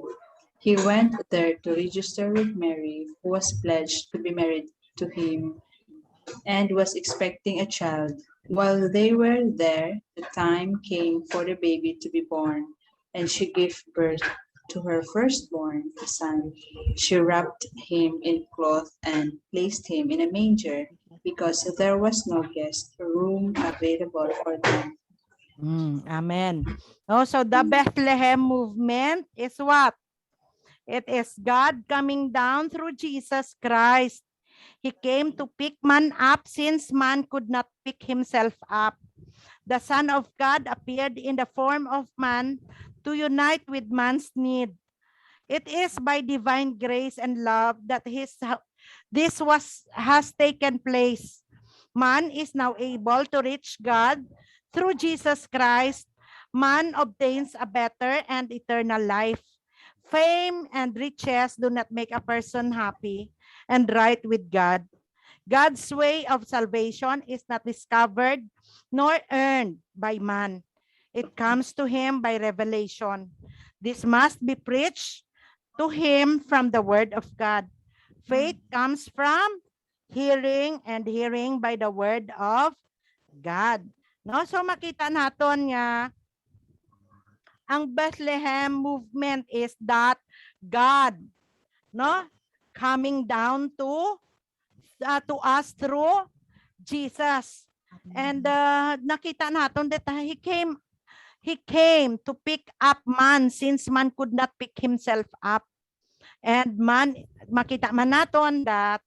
He went there to register with Mary, who was pledged to be married to him and was expecting a child. While they were there, the time came for the baby to be born, and she gave birth to her firstborn, a son. She wrapped him in cloth and placed him in a manger because there was no guest room available for them. Amen. So the Bethlehem movement is what? It is God coming down through Jesus Christ. He came to pick man up since man could not pick himself up. The Son of God appeared in the form of man to unite with man's need. It is by divine grace and love that this has taken place. Man is now able to reach God through Jesus Christ. Man obtains a better and eternal life. Fame and riches do not make a person happy and right with God. God's way of salvation is not discovered nor earned by man. It comes to him by revelation. This must be preached to him from the word of God. Faith comes from hearing, and hearing by the word of God. No, so makita naton nga ang Bethlehem movement is that God, no, coming down to us through Jesus. And nakita natin that he came to pick up man since man could not pick himself up. And man, makita man natin that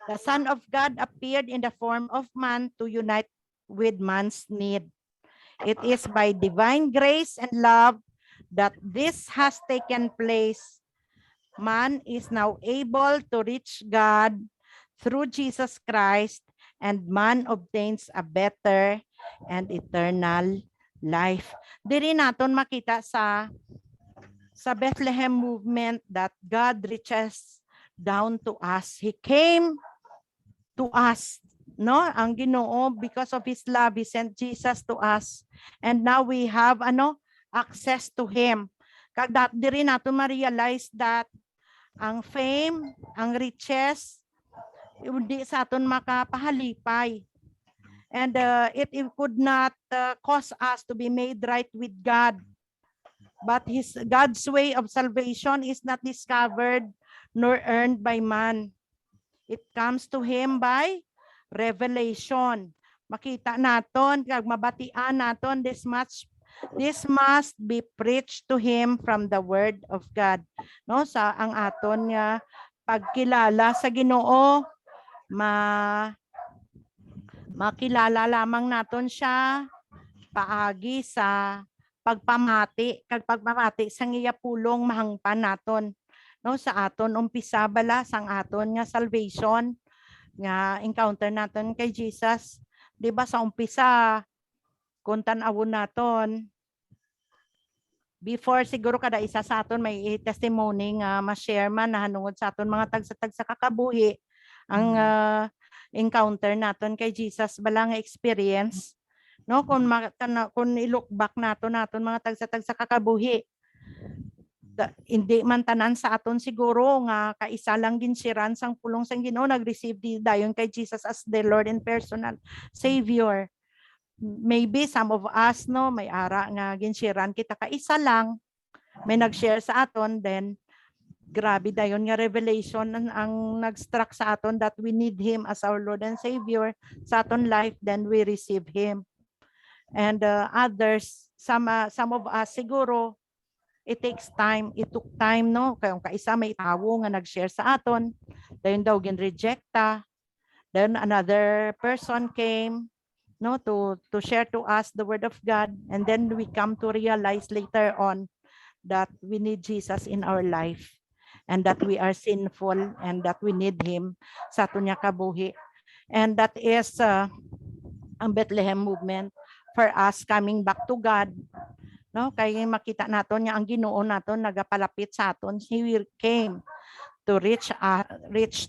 the Son of God appeared in the form of man to unite with man's need. It is by divine grace and love that this has taken place. Man is now able to reach God through Jesus Christ, and man obtains a better and eternal life. Diri naton makita sa Bethlehem movement that God reaches down to us. He came to us, no? Ang Ginoo, because of his love, he sent Jesus to us. And now we have access to him. Kagdat diri naton ma-realize that ang fame, ang riches, hindi sa aton makapahalipay. And it could not cause us to be made right with God. But God's way of salvation is not discovered nor earned by man. It comes to him by revelation. Makita naton, kag mabatian naton, this must be preached to him from the word of God. No, sa ang aton nga pagkilala sa Ginoo, makilala lamang naton siya paagi sa pagpamati, kag pagpamati sang iya pulong mahangpan naton. No, sa aton umpisa bala sang aton nga salvation nga encounter naton kay Jesus. Di ba sa umpisa kung tan-awon naton, before siguro kada isa sa aton may testimony nga ma-share man na hanungod sa aton mga tagsa kakabuhi ang encounter naton kay Jesus bala nga experience, no? Kung i-look back naton mga tagsa kakabuhi, hindi man tanan sa aton siguro nga kaisa lang ginsiran sang pulong sang Ginoo nag-receive di dayon kay Jesus as the Lord and personal Savior. Maybe some of us, no, may ara nga ginsiran kita kaisa lang, may nag-share sa aton, then grabe dayon nga revelation ang nag-struck sa aton that we need him as our Lord and Savior sa aton life, then we receive him. And others, some of us siguro, it takes time, it took time, no? Kaya kaisa may tawo nga nag-share sa aton, dayon daw gin-rejecta, then another person came, no, to share to us the word of God, and then we come to realize later on that we need Jesus in our life, and that we are sinful, and that we need him sa aton nga kabuhi. And that is ang Bethlehem movement for us coming back to God, no? Kaya makita naton nga ang Ginoo naton nagapalapit sa aton. He came to reach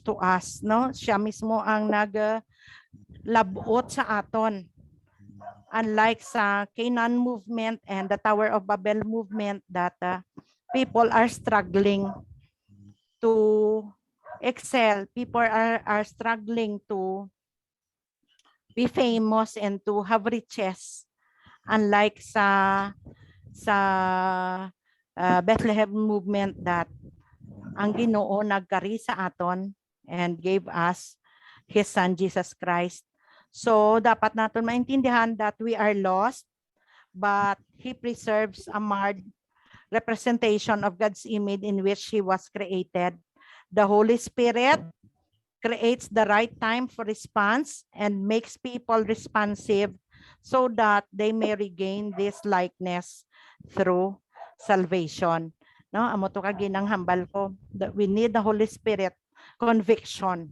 to us, no? Siya mismo ang naglabot sa aton. Unlike sa Canaan movement and the Tower of Babel movement that people are struggling to excel, people are struggling to be famous and to have riches, unlike sa Bethlehem movement that ang Ginoo nagkari sa aton and gave us His Son Jesus Christ. So dapat natin maintindihan that we are lost, but He preserves a marred representation of God's image in which He was created. The Holy Spirit creates the right time for response and makes people responsive so that they may regain this likeness through salvation. No, amo to kaginang hambal ko that we need the Holy Spirit conviction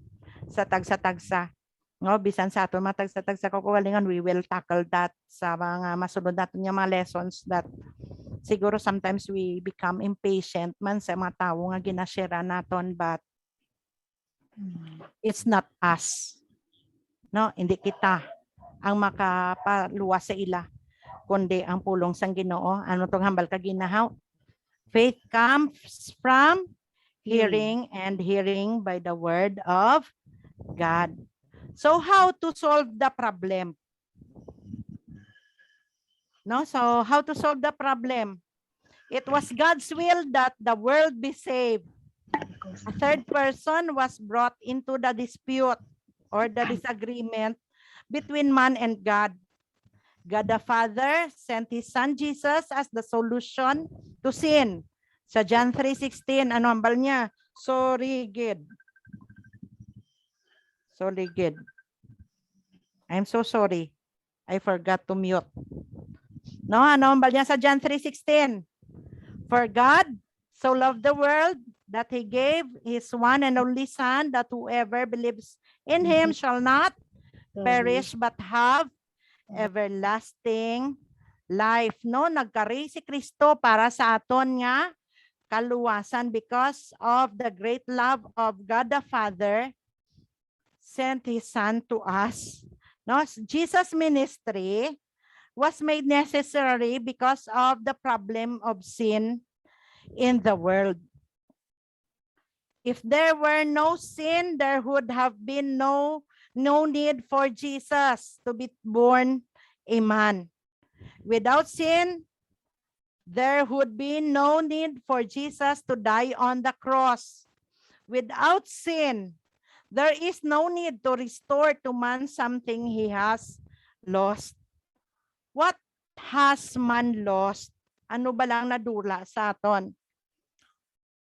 sa tagsa-tagsa. No, bisan sa ato mga tagsa-tagsa ko kawalingan, we will tackle that sa mga masunod natin yung mga lessons that siguro sometimes we become impatient man sa mga tao nga ginashare naton, but it's not us. No, hindi kita ang makapaluwas sa ila, kundi ang pulong sang Ginoo. Ano tong hambal ka ginahaw? Faith comes from hearing, and hearing by the word of God. So how to solve the problem? No, so how to solve the problem? It was God's will that the world be saved. A third person was brought into the dispute or the disagreement between man and God. God the Father sent His Son Jesus as the solution to sin. Sa John 3:16, ano hambal niya? So rigid. So rigid. I'm so sorry. I forgot to mute. No, ano hambal niya sa John 3:16? For God so loved the world that He gave His one and only Son, that whoever believes in Him shall not perish but have everlasting life. No, nagkari si Kristo para sa aton nga kaluwasan, because of the great love of God the Father sent His Son to us. No, Jesus' ministry was made necessary because of the problem of sin in the world. If there were no sin, there would have been no need for Jesus to be born a man. Without sin, there would be no need for Jesus to die on the cross. Without sin, there is no need to restore to man something he has lost. What has man lost? Ano ba lang nadula sa aton?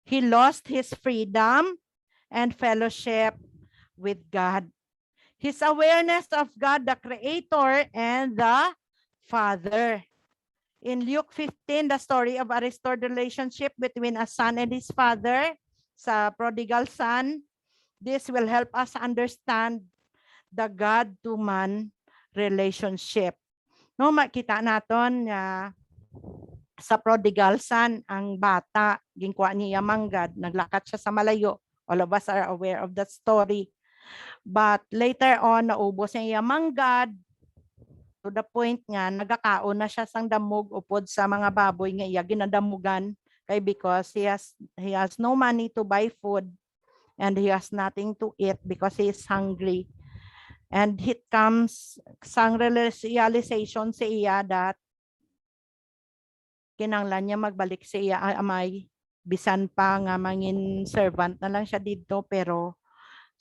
He lost his freedom and fellowship with God. His awareness of God, the Creator, and the Father. In Luke 15, the story of a restored relationship between a son and his father, sa prodigal son, this will help us understand the God-to-man relationship. No, makita naton sa prodigal son, ang bata, ginkuha niya manggad, naglakat siya sa malayo. All of us are aware of that story. But later on, naubos niya manggad to the point nga, nagakaon na siya sang damog upod sa mga baboy nga iya ginadamugan, kay because he has no money to buy food and he has nothing to eat because he is hungry. And it comes sang realization sa iya that kinanglan niya magbalik sa iya amay, bisan pa nga mangin servant na lang siya dito, pero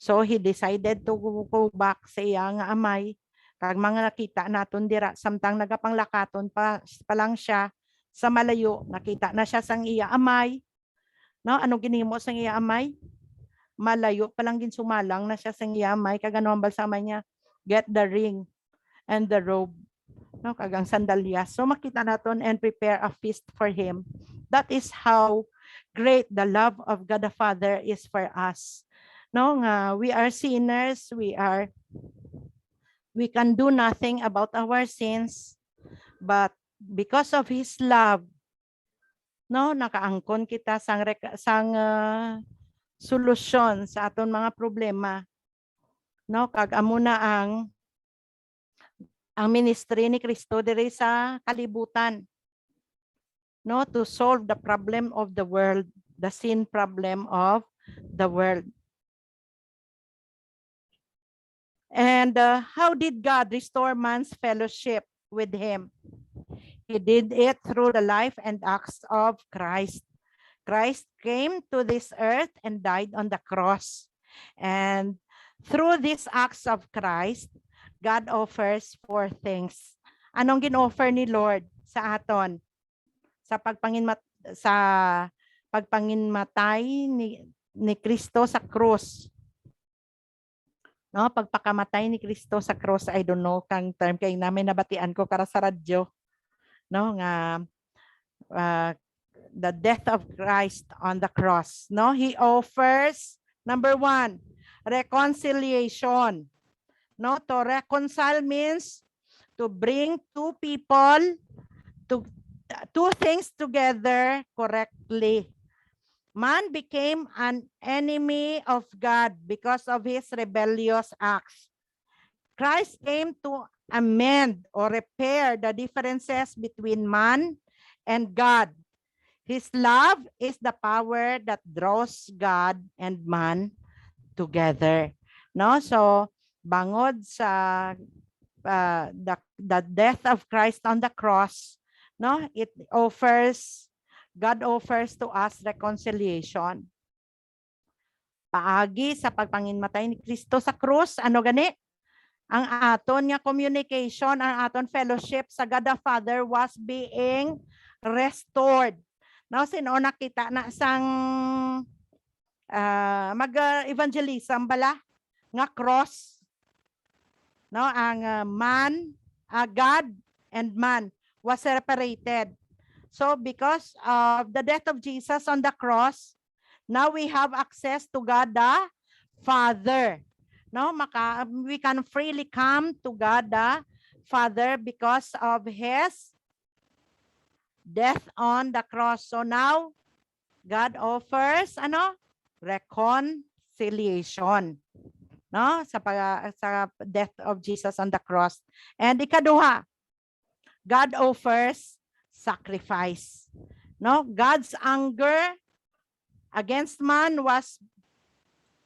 so he decided to go back sa iya nga amay. Kag mga nakita naton dira, samtang nagapanglakaton pa lang siya sa malayo, nakita na siya sang iya amay. No, ano ginimo sang iya amay? Malayo pa lang gin sumalang na siya sang iya amay, kag ano ambal sa amay niya? Get the ring and the robe. No, kagang sandalyas. So makita naton and prepare a feast for him. That is how great the love of God the Father is for us. No, nga we are sinners, we can do nothing about our sins, but because of His love, no, nakaangkon kita sang solusyon sa aton mga problema. No, kag amo na ang ministry ni Kristo diri sa kalibutan. No, to solve the problem of the world, the sin problem of the world. And how did God restore man's fellowship with him? He did it through the life and acts of Christ. Christ came to this earth and died on the cross. And through these acts of Christ, God offers four things. Anong gin-offer ni Lord sa aton? Sa pagpanginmatay ni Kristo sa krus. No, pagpakamatay ni Kristo sa cross, I don't know kang term kay namin nabatian ko para sa radyo. No, nga the death of Christ on the cross. No, he offers number one, reconciliation. No, to reconcile means to bring two things together correctly. Man became an enemy of God because of his rebellious acts. Christ came to amend or repair the differences between man and God. His love is the power that draws God and man together. No, so bangod sa the death of Christ on the cross, no, God offers to us reconciliation. Paagi sa pagpanginmatay ni Kristo sa krus, ano gani? Ang aton nga communication, ang aton fellowship sa God the Father was being restored. Now, sino nakita na sang mag-evangelism bala nga cross? No, ang God and man was separated. So because of the death of Jesus on the cross, now we have access to God the Father. No, we can freely come to God the Father because of his death on the cross. So now God offers reconciliation. No, sa death of Jesus on the cross. And ikaduha, God offers sacrifice. No, God's anger against man was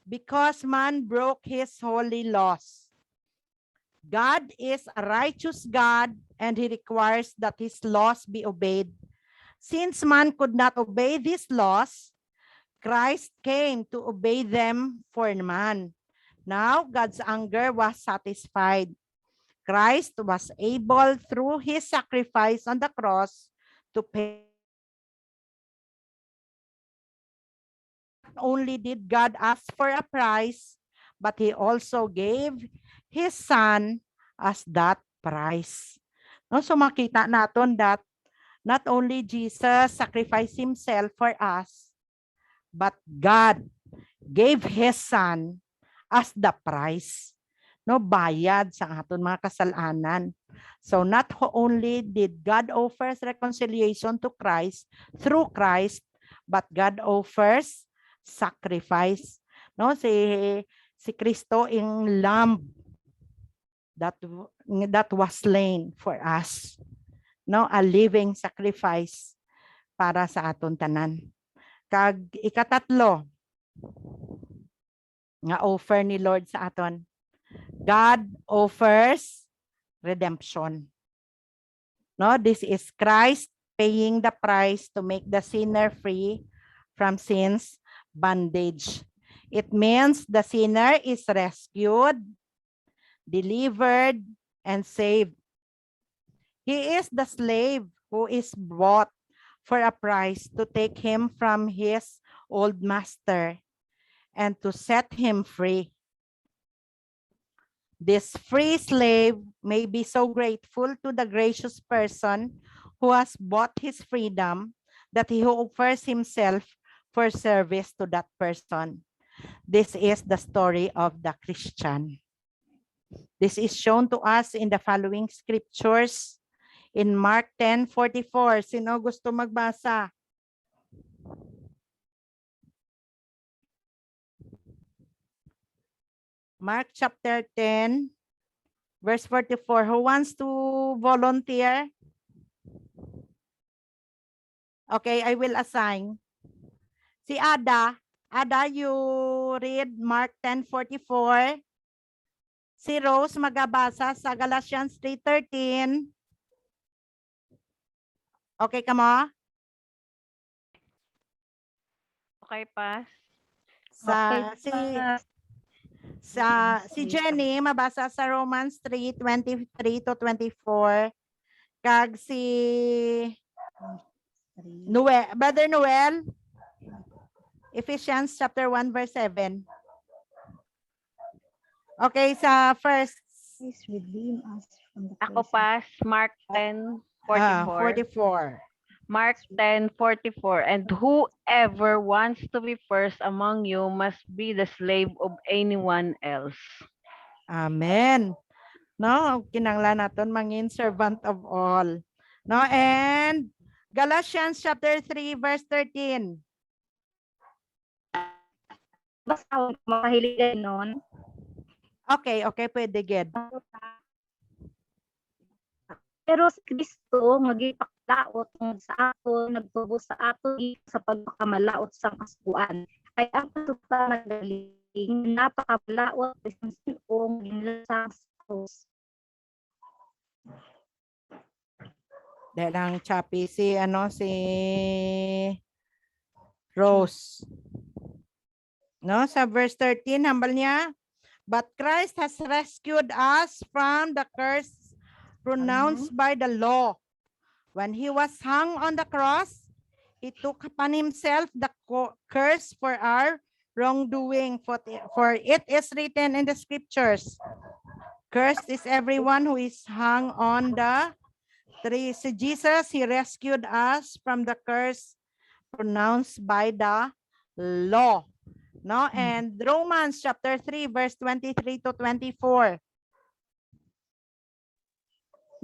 because man broke his holy laws. God is a righteous God and he requires that his laws be obeyed. Since man could not obey these laws, Christ came to obey them for man. Now God's anger was satisfied. Christ was able through his sacrifice on the cross to pay. Not only did God ask for a price, but he also gave his son as that price. No, so makita natin that not only Jesus sacrificed himself for us, but God gave his son as the price. No, bayad sa aton mga kasalanan. So not only did God offers reconciliation to Christ through Christ, but God offers sacrifice. No, si Kristo in lamb that was slain for us. No, a living sacrifice para sa aton tanan. Kag ikatatlo nga offer ni Lord sa aton, God offers redemption. No, this is Christ paying the price to make the sinner free from sin's bondage. It means the sinner is rescued, delivered, and saved. He is the slave who is bought for a price to take him from his old master and to set him free. This free slave may be so grateful to the gracious person who has bought his freedom that he offers himself for service to that person. This is the story of the Christian. This is shown to us in the following scriptures. In Mark 10:44, sino gusto magbasa? Mark chapter 10, verse 44. Who wants to volunteer? Okay, I will assign. Si Ada. Ada, you read Mark 10:44. Si Rose magabasa sa Galatians 3:13. Okay ka mo? Okay, pass. Si Jenny mabasa sa Romans 3:23 to 24. Kag si Brother Noel, Ephesians chapter 1 verse 7. Okay, sa first. Please redeem us from the Ako, curse. pass. Mark 10:44. 44. Mark 10:44. And whoever wants to be first among you must be the slave of anyone else. Amen. No, kinanglan naton mangin servant of all. No, and Galatians chapter 3 verse 13. Basta makahiligan nun. Okay, pwede gid. Pero si Kristo nagipakalaot sa ato, nagtubo sa ato sa pagpakamalaot sa kasukuan. Kaya ang kasukuan nagaling napakalaot sa sinong ginlasang sa krus. Dahil lang choppy si Rose. No, sa verse 13 hambal niya, but Christ has rescued us from the curse pronounced by the law. When he was hung on the cross, he took upon himself the curse for our wrongdoing. For it is written in the scriptures, cursed is everyone who is hung on the tree. So Jesus, he rescued us from the curse pronounced by the law. No, and Romans chapter 3 verse 23 to 24.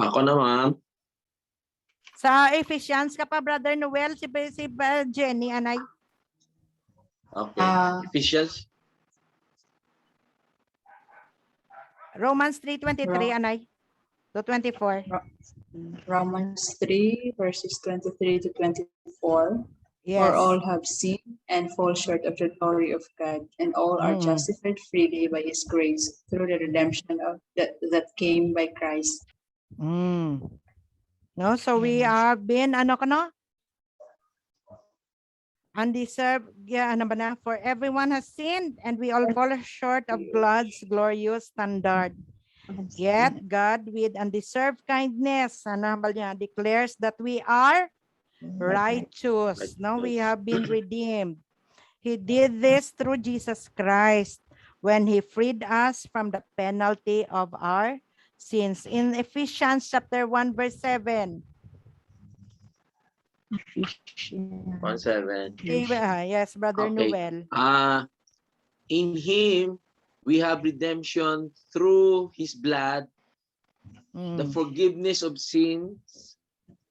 Ako naman. Sa Ephesians ka pa, Brother Noel, si Jenny, anay. Okay. Ephesians. Romans 3:23, anay. To 24. Romans 3 verses 23 to 24. Yes. For all have sinned and fall short of the glory of God, and all are justified freely by His grace through the redemption of that came by Christ. No, so we have been undeserved. Yeah, for everyone has sinned and we all fall short of God's glorious standard. Yet God, with undeserved kindness, declares that we are righteous. No, we have been redeemed. He did this through Jesus Christ when he freed us from the penalty of our sins. In Ephesians chapter 1 verse 7. 1:7. Yes, Brother Okay. Noel. In him we have redemption through his blood, the forgiveness of sins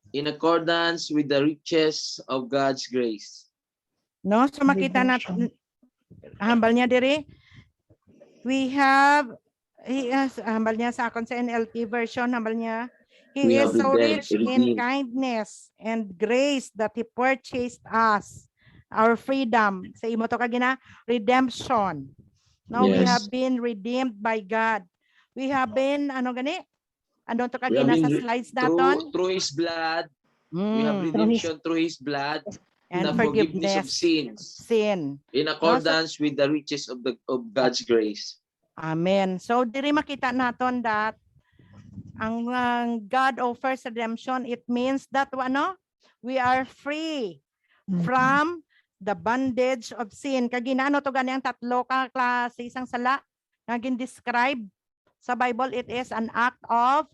in accordance with the riches of God's grace. No, so makita natin hambal niya diri. We have hambal niya sa akon sa NLT version, hambal niya. He is so rich in kindness and grace that he purchased us our freedom. Sa imo to kagina redemption. No, we have been redeemed by God. We have been Ano to kagina sa slides naton? Through his blood. We have redemption through his blood and the forgiveness of sins. In accordance with the riches of God's grace. Amen. So diri makita naton that ang God offers redemption. It means that we are free from the bondage of sin. Kagina to ganiyang tatlo ka klase isang sala nga gin-describe sa Bible. It is an act of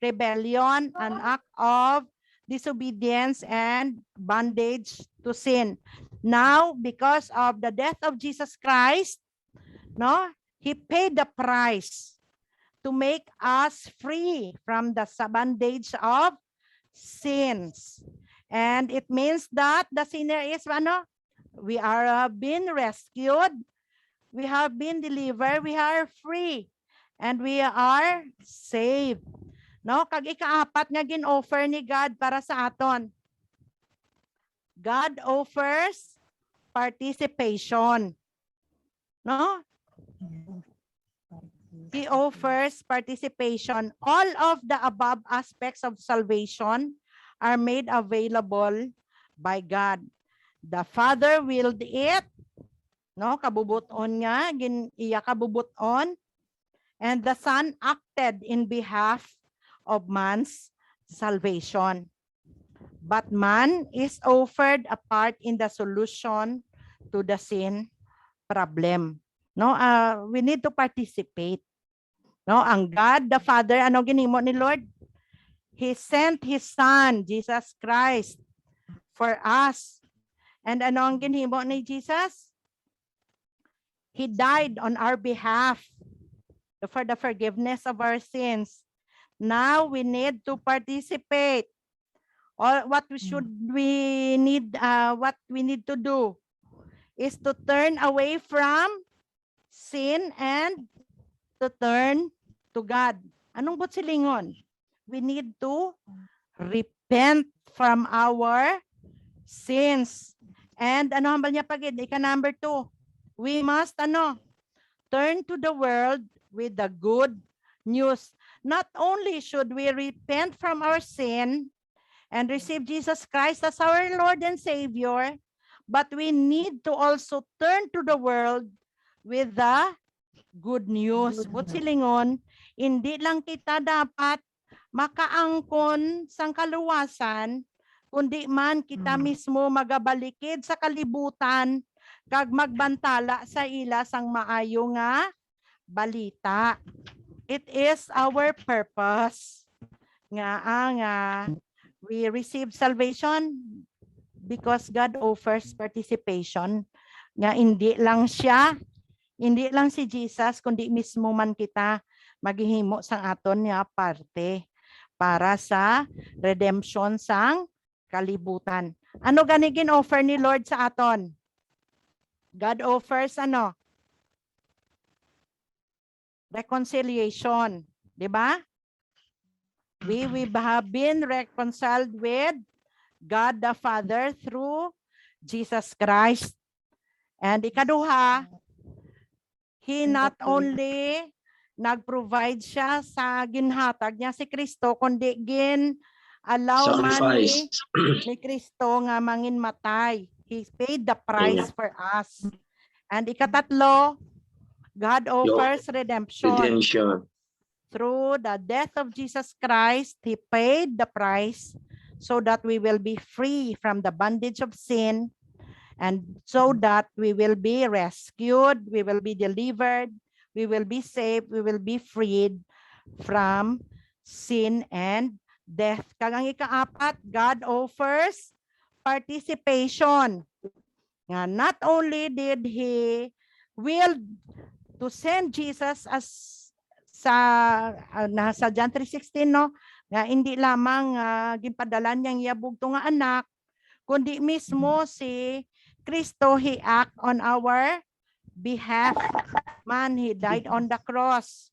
rebellion, an act of disobedience, and bondage to sin. Now, because of the death of Jesus Christ, he paid the price to make us free from the bondage of sins. And it means that the sinner is we are been rescued, we have been delivered, we are free, and we are saved. No, kag ikaapat nga gin-offer ni God para sa aton. God offers participation. No? He offers participation. All of the above aspects of salvation are made available by God. The Father willed it, no, kabubuton nga, iya kabubuton, and the Son acted in behalf of man's salvation. But man is offered a part in the solution to the sin problem. No, we need to participate. No, ang God the Father, ano ginimo ni Lord? He sent His Son, Jesus Christ, for us. And ano ang ginimo ni Jesus? He died on our behalf for the forgiveness of our sins. Now we need to participate. Or what we need to do is to turn away from sin and to turn to God. Anong butsilingon? We need to repent from our sins. And ano hambal niya pagid? Ika number 2. We must turn to the world with the good news. Not only should we repent from our sin and receive Jesus Christ as our Lord and Savior, but we need to also turn to the world with the good news. Butsilingon, hindi lang kita dapat makaangkon sang kaluwasan, kundi man kita mismo magabalikid sa kalibutan kag magbantala sa ila sang maayo nga balita. It is our purpose nga we receive salvation because God offers participation. Nga hindi lang si Jesus, kundi mismo man kita maghihimo sang aton nga parte para sa redemption sang kalibutan. Ano gani gin-offer ni Lord sa aton? God offers reconciliation, di ba? We have been reconciled with God the Father through Jesus Christ. And ikaduha, He not only nag-provide siya sa ginhatag niya si Kristo, kundi allow man ni Kristo nga mangin matay. He paid the price for us. And ikatatlo, God offers redemption. Through the death of Jesus Christ, He paid the price so that we will be free from the bondage of sin, and so that we will be rescued, we will be delivered, we will be saved, we will be freed from sin and death. Kagang ikaapat, God offers participation. Not only did He will to send Jesus as sa John 3:16, no, nga hindi lamang ginpadala niyang yabugto nga anak, kundi mismo si Kristo, He act on our behalf. Man, He died on the cross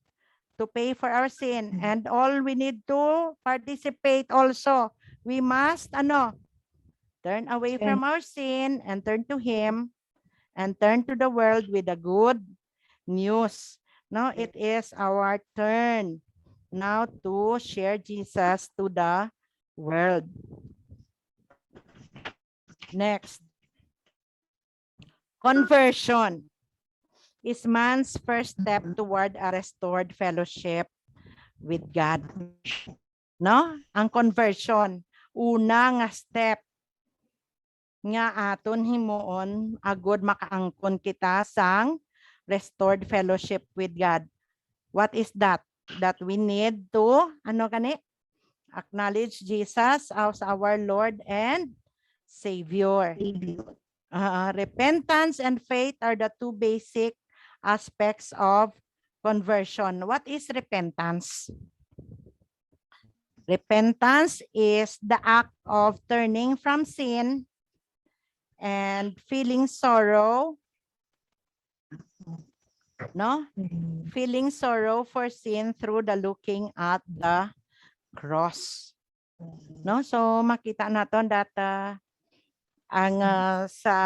to pay for our sin, and all we need to participate also. We must turn away from our sin and turn to Him and turn to the world with the good news. Now it is our turn now to share Jesus to the world. Next. Conversion is man's first step toward a restored fellowship with God. No? Ang conversion, una nga step nga aton himuon agud makaangkon kita sang restored fellowship with God. What is that? That we need to acknowledge Jesus as our Lord and Savior. Repentance and faith are the two basic aspects of conversion. What is repentance? Repentance is the act of turning from sin and feeling sorrow, feeling sorrow for sin through the looking at the cross. No, so makita naton that ang sa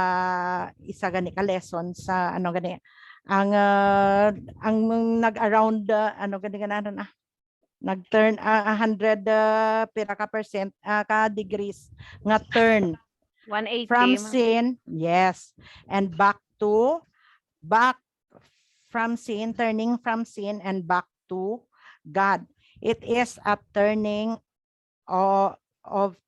isa gani ka lesson sa ang nag-around nag-turn 100 pira ka percent ka degrees nga turn 180. from sin, yes, and back from sin, turning from sin and back to God. It is a turning of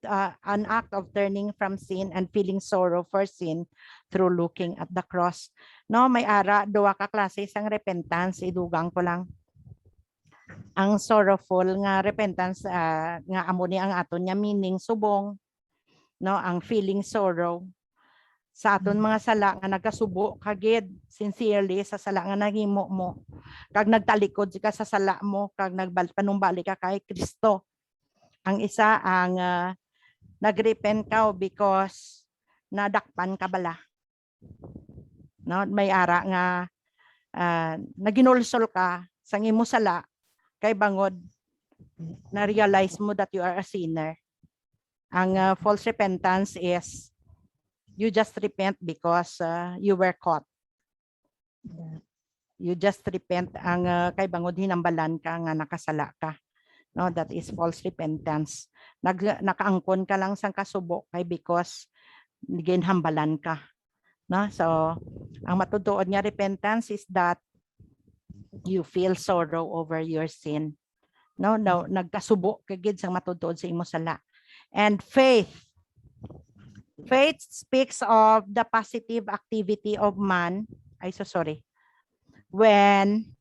an act of turning from sin and feeling sorrow for sin through looking at the cross. No, may ara duwa ka klase sang repentance, idugang ko lang. Ang sorrowful nga repentance nga amo ni ang aton nya meaning subong, no, ang feeling sorrow sa aton mga sala nga nagasubo kagid sincerely sa sala nga nahimo mo, kag nagtalikod ka sa sala mo, kag panumbalik ka kay Kristo. Ang isa ang nagrepent ka because nadakpan ka bala, no, may ara nga naginulsol ka sang imo sala kay bangod na realize mo that you are a sinner. Ang false repentance is you just repent because you were caught. You just repent ang kay bangod hinambalan ka nga nakasala ka. No, that is false repentance. Nakaangkon ka lang sang kasubo kay because ginhambalan ka. No, so ang matutuod nga repentance is that you feel sorrow over your sin. No, nagkasubo kagid sang matutuod sa imo sala. And faith speaks of the positive activity of man. When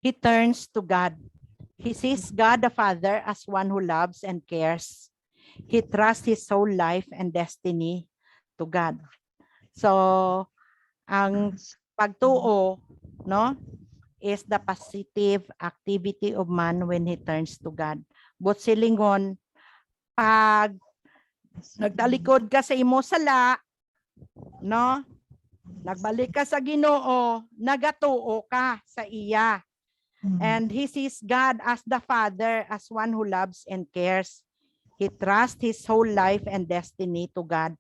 he turns to God. He sees God the Father as one who loves and cares. He trusts his whole life and destiny to God. So, ang pagtuo, no, is the positive activity of man when he turns to God. But silingon, pag nagtalikod ka sa imo sala, no, nagbalik ka sa Ginoo, nagatuo ka sa iya. And he sees God as the Father, as one who loves and cares. He trusts his whole life and destiny to God.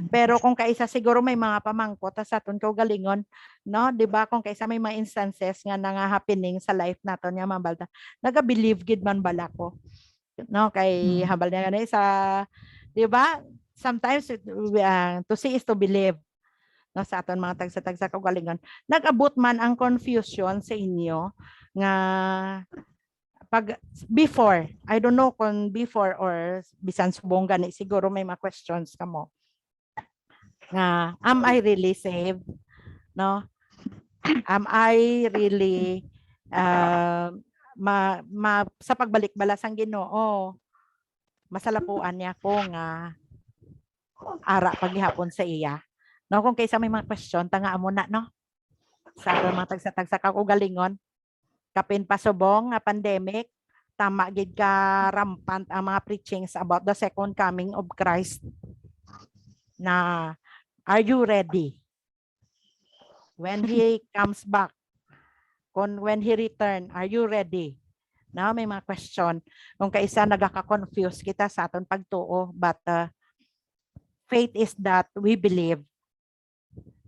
Pero kung kaisa siguro may mga pamangkot sa aton kaugalingon, no, 'di ba, kung kaisa may mga instances nga happening sa life naton nga mabalta, naga-believe gid man bala ko. No, kay habal niya ganay sa, 'di ba? Sometimes to see is to believe. No, sa aton mga tagsa-tagsa kaugalingon, nag-abot man ang confusion sa inyo nga pag before, I don't know kung before or bisan subong gani, siguro may mga questions kamo. Nga, am I really saved? No? Am I really sa pagbalik bala sang Ginoo, masalapuan niya ko nga ara paghihapon sa iya. No, kung kaysa may mga question, tanga mo na, no? Sa mga tagsa-tagsa kaugalingon, kapin pasubong nga pandemic, tama gid ka rampant ang mga preachings about the second coming of Christ. Na, are you ready? When he comes back, when he return, are you ready? Now, may mga question. Kung kaisa nagaka-confuse kita sa aton pagtuo, but faith is that we believe,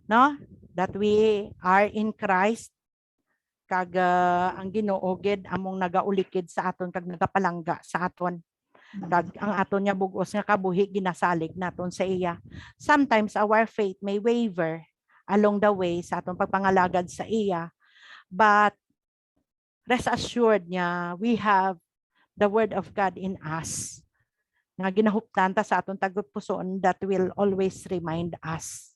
no? That we are in Christ, kag ang Ginoo gid among nagaulikid sa aton kag nagapalangga sa aton. Kag ang aton nya bug-os nga kabuhi ginasalig naton sa iya. Sometimes our faith may waver along the way sa aton pagpangalagad sa iya, but rest assured niya we have the word of God in us nga ginahuptan ta sa aton tagupuson that will always remind us,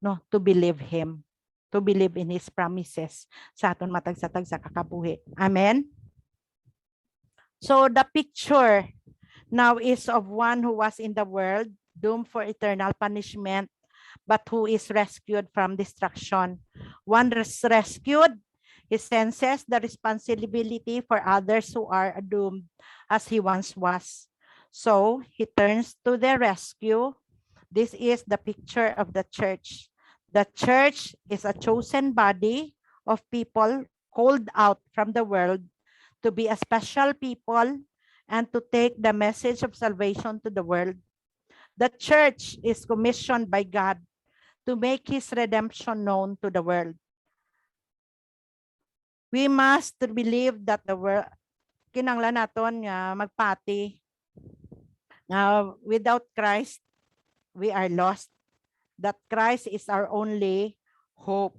no, to believe him, to believe in his promises sa aton matag-satag sa kakabuhi. Amen. So the picture now is of one who was in the world, doomed for eternal punishment, but who is rescued from destruction. One rescued, he senses the responsibility for others who are doomed as he once was. So he turns to their rescue. This is the picture of the church. The church is a chosen body of people called out from the world to be a special people and to take the message of salvation to the world. The church is commissioned by God to make his redemption known to the world. We must believe that the world, kinanglan naton nga magpati nga without Christ we are lost, that Christ is our only hope.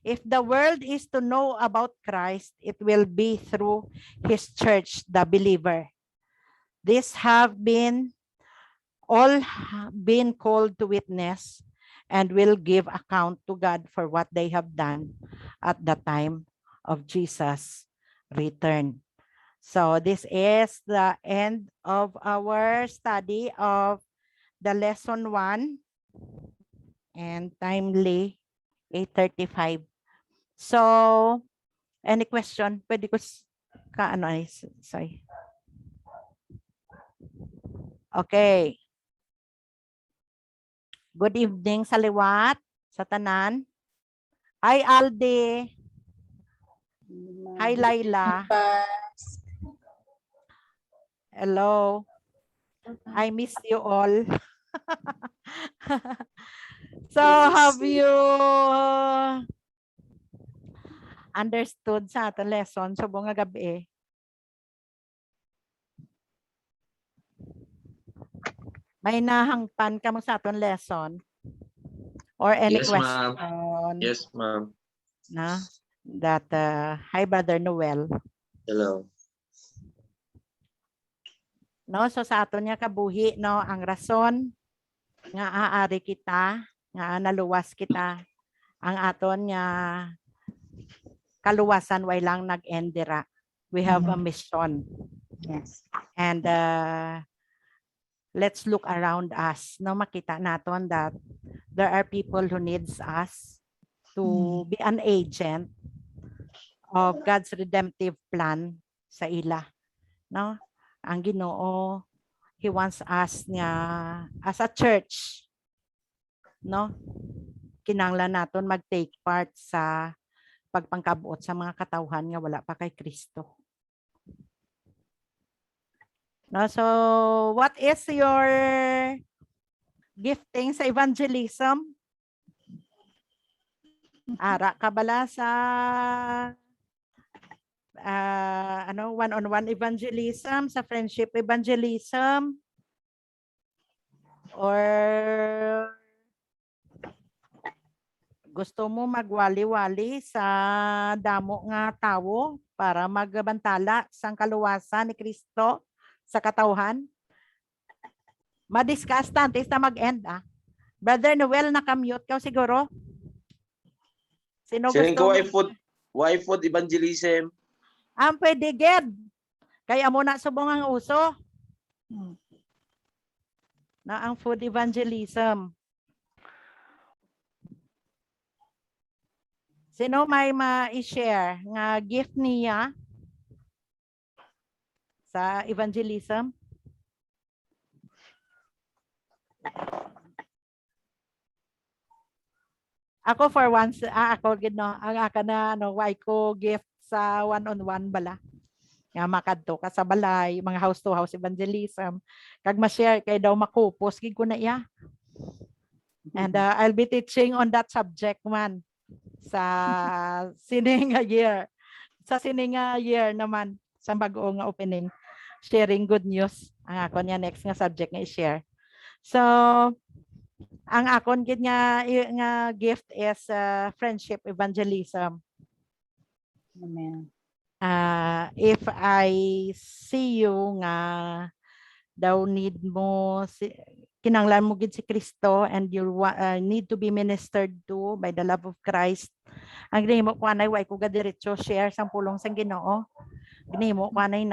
If the world is to know about Christ, it will be through his church, the believer. These have been all been called to witness and will give account to God for what they have done at the time of Jesus' return. So this is the end of our study of the lesson 1 and timely 8:35. So any question? Pwede ko sorry. Okay. Good evening sa liwat, sa tanan. Hi Aldi. Hi Laila. Hello. I miss you all. So have you understood sa ating lesson sa buong gabi? May nahangpan ka mo sa ating lesson? Or any Yes, question? ma'am. Yes, ma'am. Na? That, hi Brother Noel. Hello. No, so sa aton niya kabuhi, no, ang rason nga aari kita, nga naluwas kita, ang aton nga kaluwasan way lang nag-endira. We have a mission. Yes. And let's look around us, no, makita naton that there are people who needs us to be an agent of God's redemptive plan sa ila, no? Ang Ginoo, he wants us nga as a church, no? Kinahanglan naton mag-take part sa pagpangkabuot sa mga katawhan nga wala pa kay Kristo. No, so what is your gifting sa evangelism? Ara ka bala sa one-on-one evangelism, sa friendship evangelism, or gusto mo magwali-wali sa damo nga tawo para magbantala sang kaluwasan ni Kristo sa katawhan? Ma-discuss tantis na mag-end Brother Noel, nakamute ka siguro? Sino Sining gusto ko why food evangelism? Ang pwede ged. Kaya mo na subong ang uso. Na ang food evangelism. Sino may ma-share nga gift niya sa evangelism? Ako for once, ako gid no, ang aka na why ko gift sa one-on-one bala. Nga makadto ka sa balay, mga house-to-house evangelism. Kag ma-share kay daw makupos gid ko na iya. And I'll be teaching on that subject man sa sining year. Sa sining year naman sa bag-o nga opening, sharing good news. Ang ako niya next nga subject nga i-share. So ang akon gid nga gift is friendship evangelism. Amen. If I see you nga daw need mo kinanglan mo gid si Kristo and you need to be ministered to by the love of Christ, ang ginahimo ko anay way ko gadiretso share sang pulong sang Ginoo. Ginahimo ko anay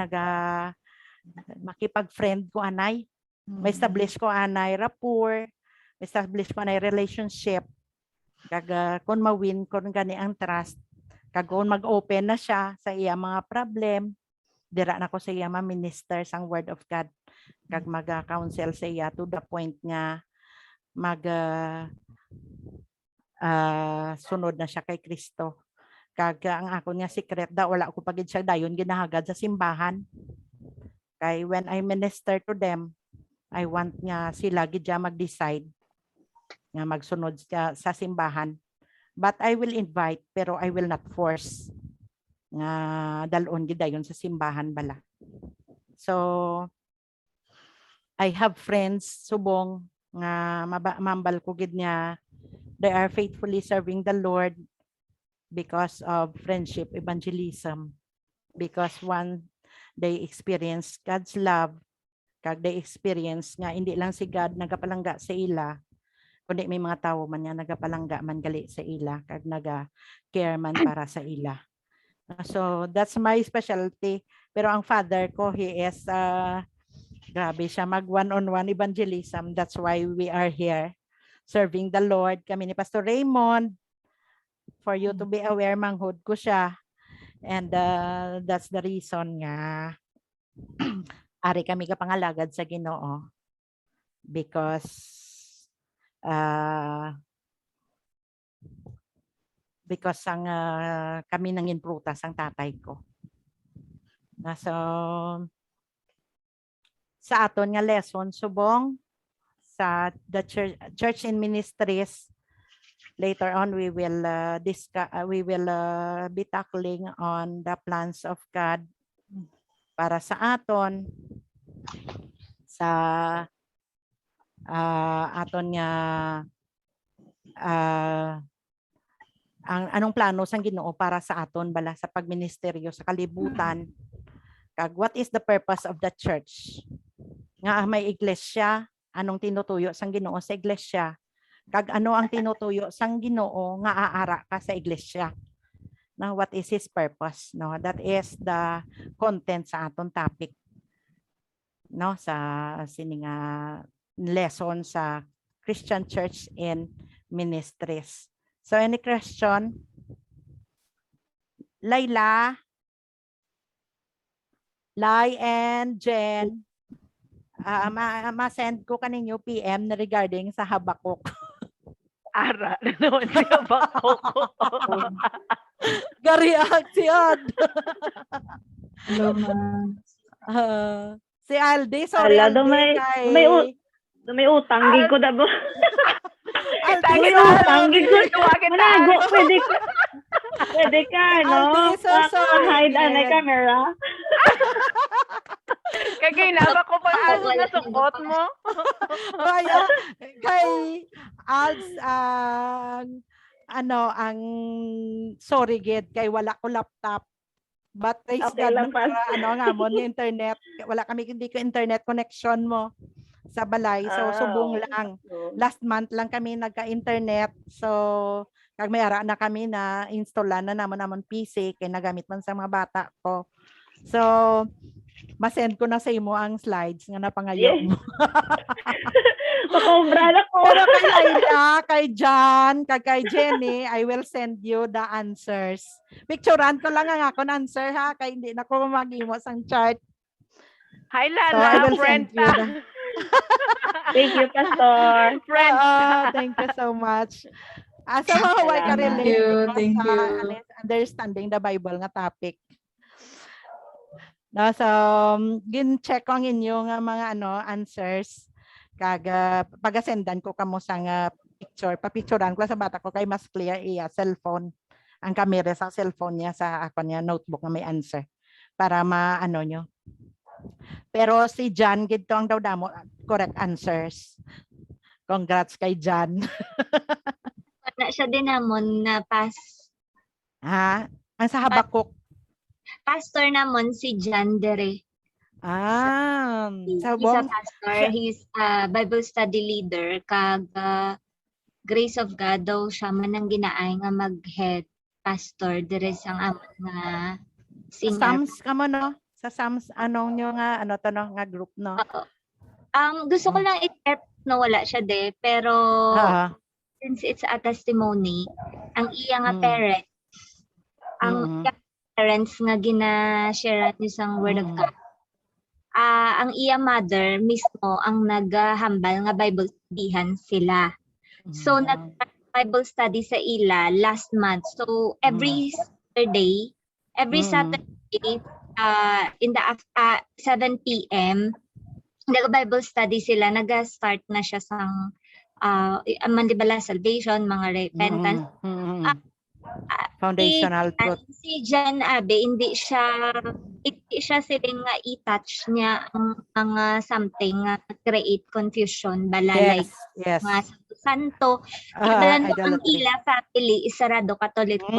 makipag-friend ko anay. May establish ko anay rapport, may establish ko anay relationship. Kag kun mawin kon gani ang trust, kag kun mag-open na siya sa iya mga problem, dira na ko sa iya ma-minister sang word of God. Kag mag-counsel sa iya to the point nga sunod na siya kay Kristo. Kag ang ako nga secret da wala ko pagid siya dayon ginahagad sa simbahan. Kay when I minister to them, I want nga sila gid mag-decide nga magsunod sa simbahan. But I will invite, pero I will not force nga dalon gid dayon sa simbahan bala. So I have friends subong nga mambal ko gid niya, they are faithfully serving the Lord because of friendship evangelism, because one they experience God's love, kag they experience nga hindi lang si God nagapalangga sa ila, kundi may mga tawo man nga nagapalangga man gali sa ila kag naga-care man para sa ila. So that's my specialty. Pero ang father ko, he is grabe siya mag one-on-one evangelism. That's why we are here serving the Lord. Kami ni Pastor Raymond, for you to be aware, manghod ko siya. And that's the reason nga ari kami kapangalagad sa Ginoo, because ang kami nang inprutas ang tatay ko. So sa aton nga lesson subong sa the church and ministries, later on we will discuss, we will be tackling on the plans of God para sa aton, sa aton nga ang anong plano sang Ginoo para sa aton bala sa pagministeryo sa kalibutan, kag what is the purpose of the church, nga may iglesia, anong tinutuyo sang Ginoo sa iglesia, kag ano ang tinutuyo sang Ginoo nga aara ka sa iglesia. Now, what is his purpose? No, that is the content sa aton topic, no, sa sining lesson sa Christian Church and Ministries. So any question? Layla, Lai and Jen, ma-send ko kaninyo PM na regarding sa Habakuk. Ara na naman si Habakuk. Ga-react yan. Hello, ma'am. Si Aldi, sorry Ala, Aldi, may utang gid ko dabo. Aldi, Tanggi ko. Manago, pwede ka, no? Aldi, so sorry. Hide ang camera. Kagay na ko pag ano na sukot mo. Kay Alds, ang sorry gid kay wala ko laptop. But praise Okay God, lang, Pas. nga mo ni internet, wala kami, hindi ko internet connection mo sa balay. So subong lang. Last month lang kami nagka-internet. So kag may ara na kami na installan na namon PC kay nagamit man sa mga bata ko. So masend ko na sa imo ang slides nga napangayo mo. Makombra na ko. Pero kay Laila, kay John, kay Jenny, I will send you the answers. Picturean ko lang ang akong answer ha, kay hindi na ko mag-imo sang chart. Hi So I Lala, will friend send you ta. Thank you, Pastor. Friend. Thank you so much. Sa mga way ka relate, Thank you. understanding the Bible nga topic. No, so gin-check ko ang inyong mga answers, kag pagasendan ko kamo sang picture, papicturean ko sa bata ko kay mas clear iya cellphone, ang camera sa cellphone niya sa ako niya notebook nga may answer para maano nyo. Pero si John gito ang daw damo correct answers. Congrats kay John. Na siya din namon na Ha? Ang sa Habakuk. pastor namon si John Dere. Sa He's a pastor, he's a Bible study leader, kag Grace of God daw siya man ang ginaay nga mag-head pastor dire sang amon nga senior. Psalms kamo no? Sa Psalms anong nyo nga ano to no nga group no? Gusto ko lang i-check na wala siya de, pero since it's a testimony, ang iya nga parents, ang iya parents nga gina-share niyo sang word of God. Ang iya mother mismo ang naghambal nga Bible studyhan sila. So nag-Bible study sa ila last month. So every Saturday in the 7 p.m. nag-Bible study sila, nag-start na siya sang mandibala salvation, mga repentance. Foundational truth. Si John Abe, hindi siya siling nga i-touch niya ang mga something nga create confusion bala like Yes. mga santo. Bala ang Idolatry. ila family isarado Katoliko.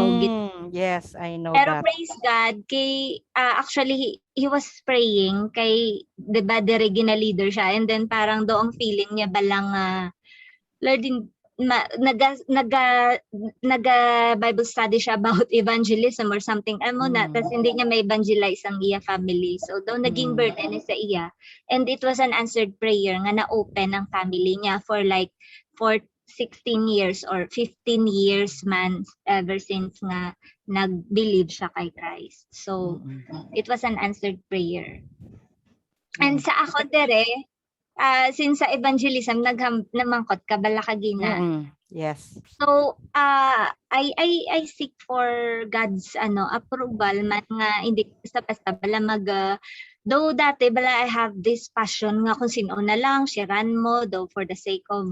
Yes, I know Pero that. praise God, kay actually he was praying kay 'di ba the regional leader siya, and then parang doong feeling niya balang Lord, naga Bible study siya about evangelism or something na tapos hindi niya may evangelize ang iya family, so daw naging burden sa iya, and it was an answered prayer nga na-open ang family niya for 16 years or 15 years man ever since nga nag-believe siya kay Christ. So it was an answered prayer. And sa ako dere, since sa evangelism namangkot ka bala kagina. Yes. So I seek for God's approval man nga hindi basta bala though dati bala I have this passion nga kung sino na lang sharean mo though for the sake of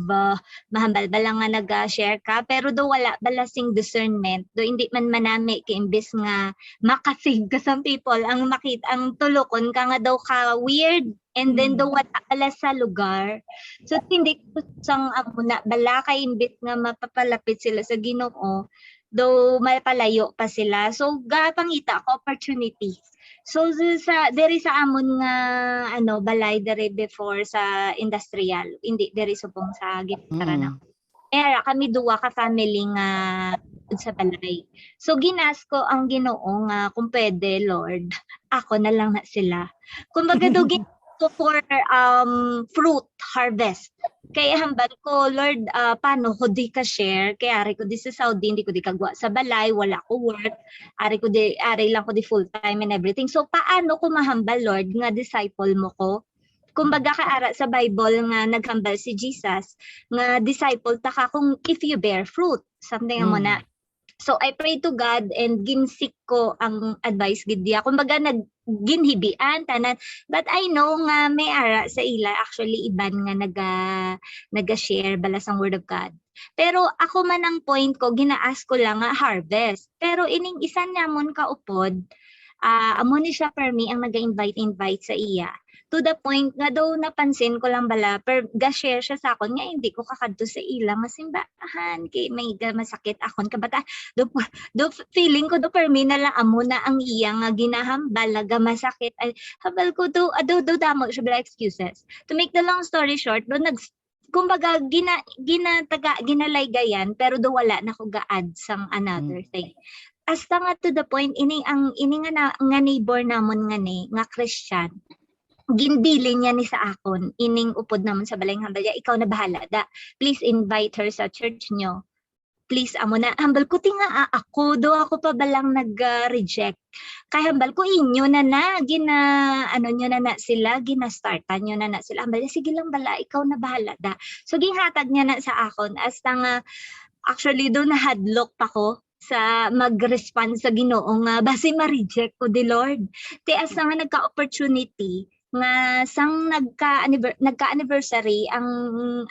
mahambal bala nga nag-share ka, pero do wala bala sing discernment do hindi man manami kay imbes nga makasig ka some people ang ang tulokon ka nga daw ka weird and then do wala bala sa lugar, so hindi ko sang amuna bala kay imbes nga mapapalapit sila sa Ginoo do mapalayo pa sila, so gapangita ko opportunity. So dere sa amon nga balay dere before sa industrial, hindi dere subong sa Gitara. Era kami duwa ka family nga sa balay. So ginasko ang Ginoo nga kung pwede Lord, ako na lang na sila. Kumbaga do ginasko for fruit harvest. Kaya hambal ko, Lord, paano ko di ka share? Kaya ari ko di sa Saudi, hindi ko di kagwa sa balay, wala ko work, ari lang ko di full time and everything. So paano ko mahambal, Lord, nga disciple mo ko? Kumbaga kaara sa Bible nga naghambal si Jesus, nga disciple ta ka kung if you bear fruit, something mo na. So I pray to God and ginsik ko ang advice gid dia. Kumbaga ginhibian tanan, but I know nga may ara sa ila actually iban nga naga-share bala sang word of God. Pero ako man ang point ko, ginaas ko lang nga harvest. Pero ining isa namon ka upod, amo ni siya per me ang naga-invite sa iya. To the point nga daw napansin ko lang bala per ga-share siya sa akon nga hindi ko kakadto sa ila nga simbahan kay may masakit akon kabata do feeling ko do per me na lang amo na ang iya nga ginahambal nga masakit ay habal ko do damo siya bala excuses. To make the long story short, do kumbaga ginalaygayan pero do wala na ko ga-add sang another thing. Hasta nga to the point ini nga neighbor namon nga Christian, gindili niya ni sa akon ining upod naman sa balay hambal niya, ikaw na bahala da, please invite her sa church nyo, please amo na. Hambal ko tinga ako pa balang nag-reject kay hambal ko inyo na nyo na sila ginastartan nyo na sila. Hambal niya, sige lang bala, ikaw na bahala da. So gihatag niya na sa akon hasta nga actually do na hadlock pa ko sa mag-respond sa Ginoo nga basi ma-reject ko di Lord. Tias nga nagka-opportunity nga sang nagka-anniversary ang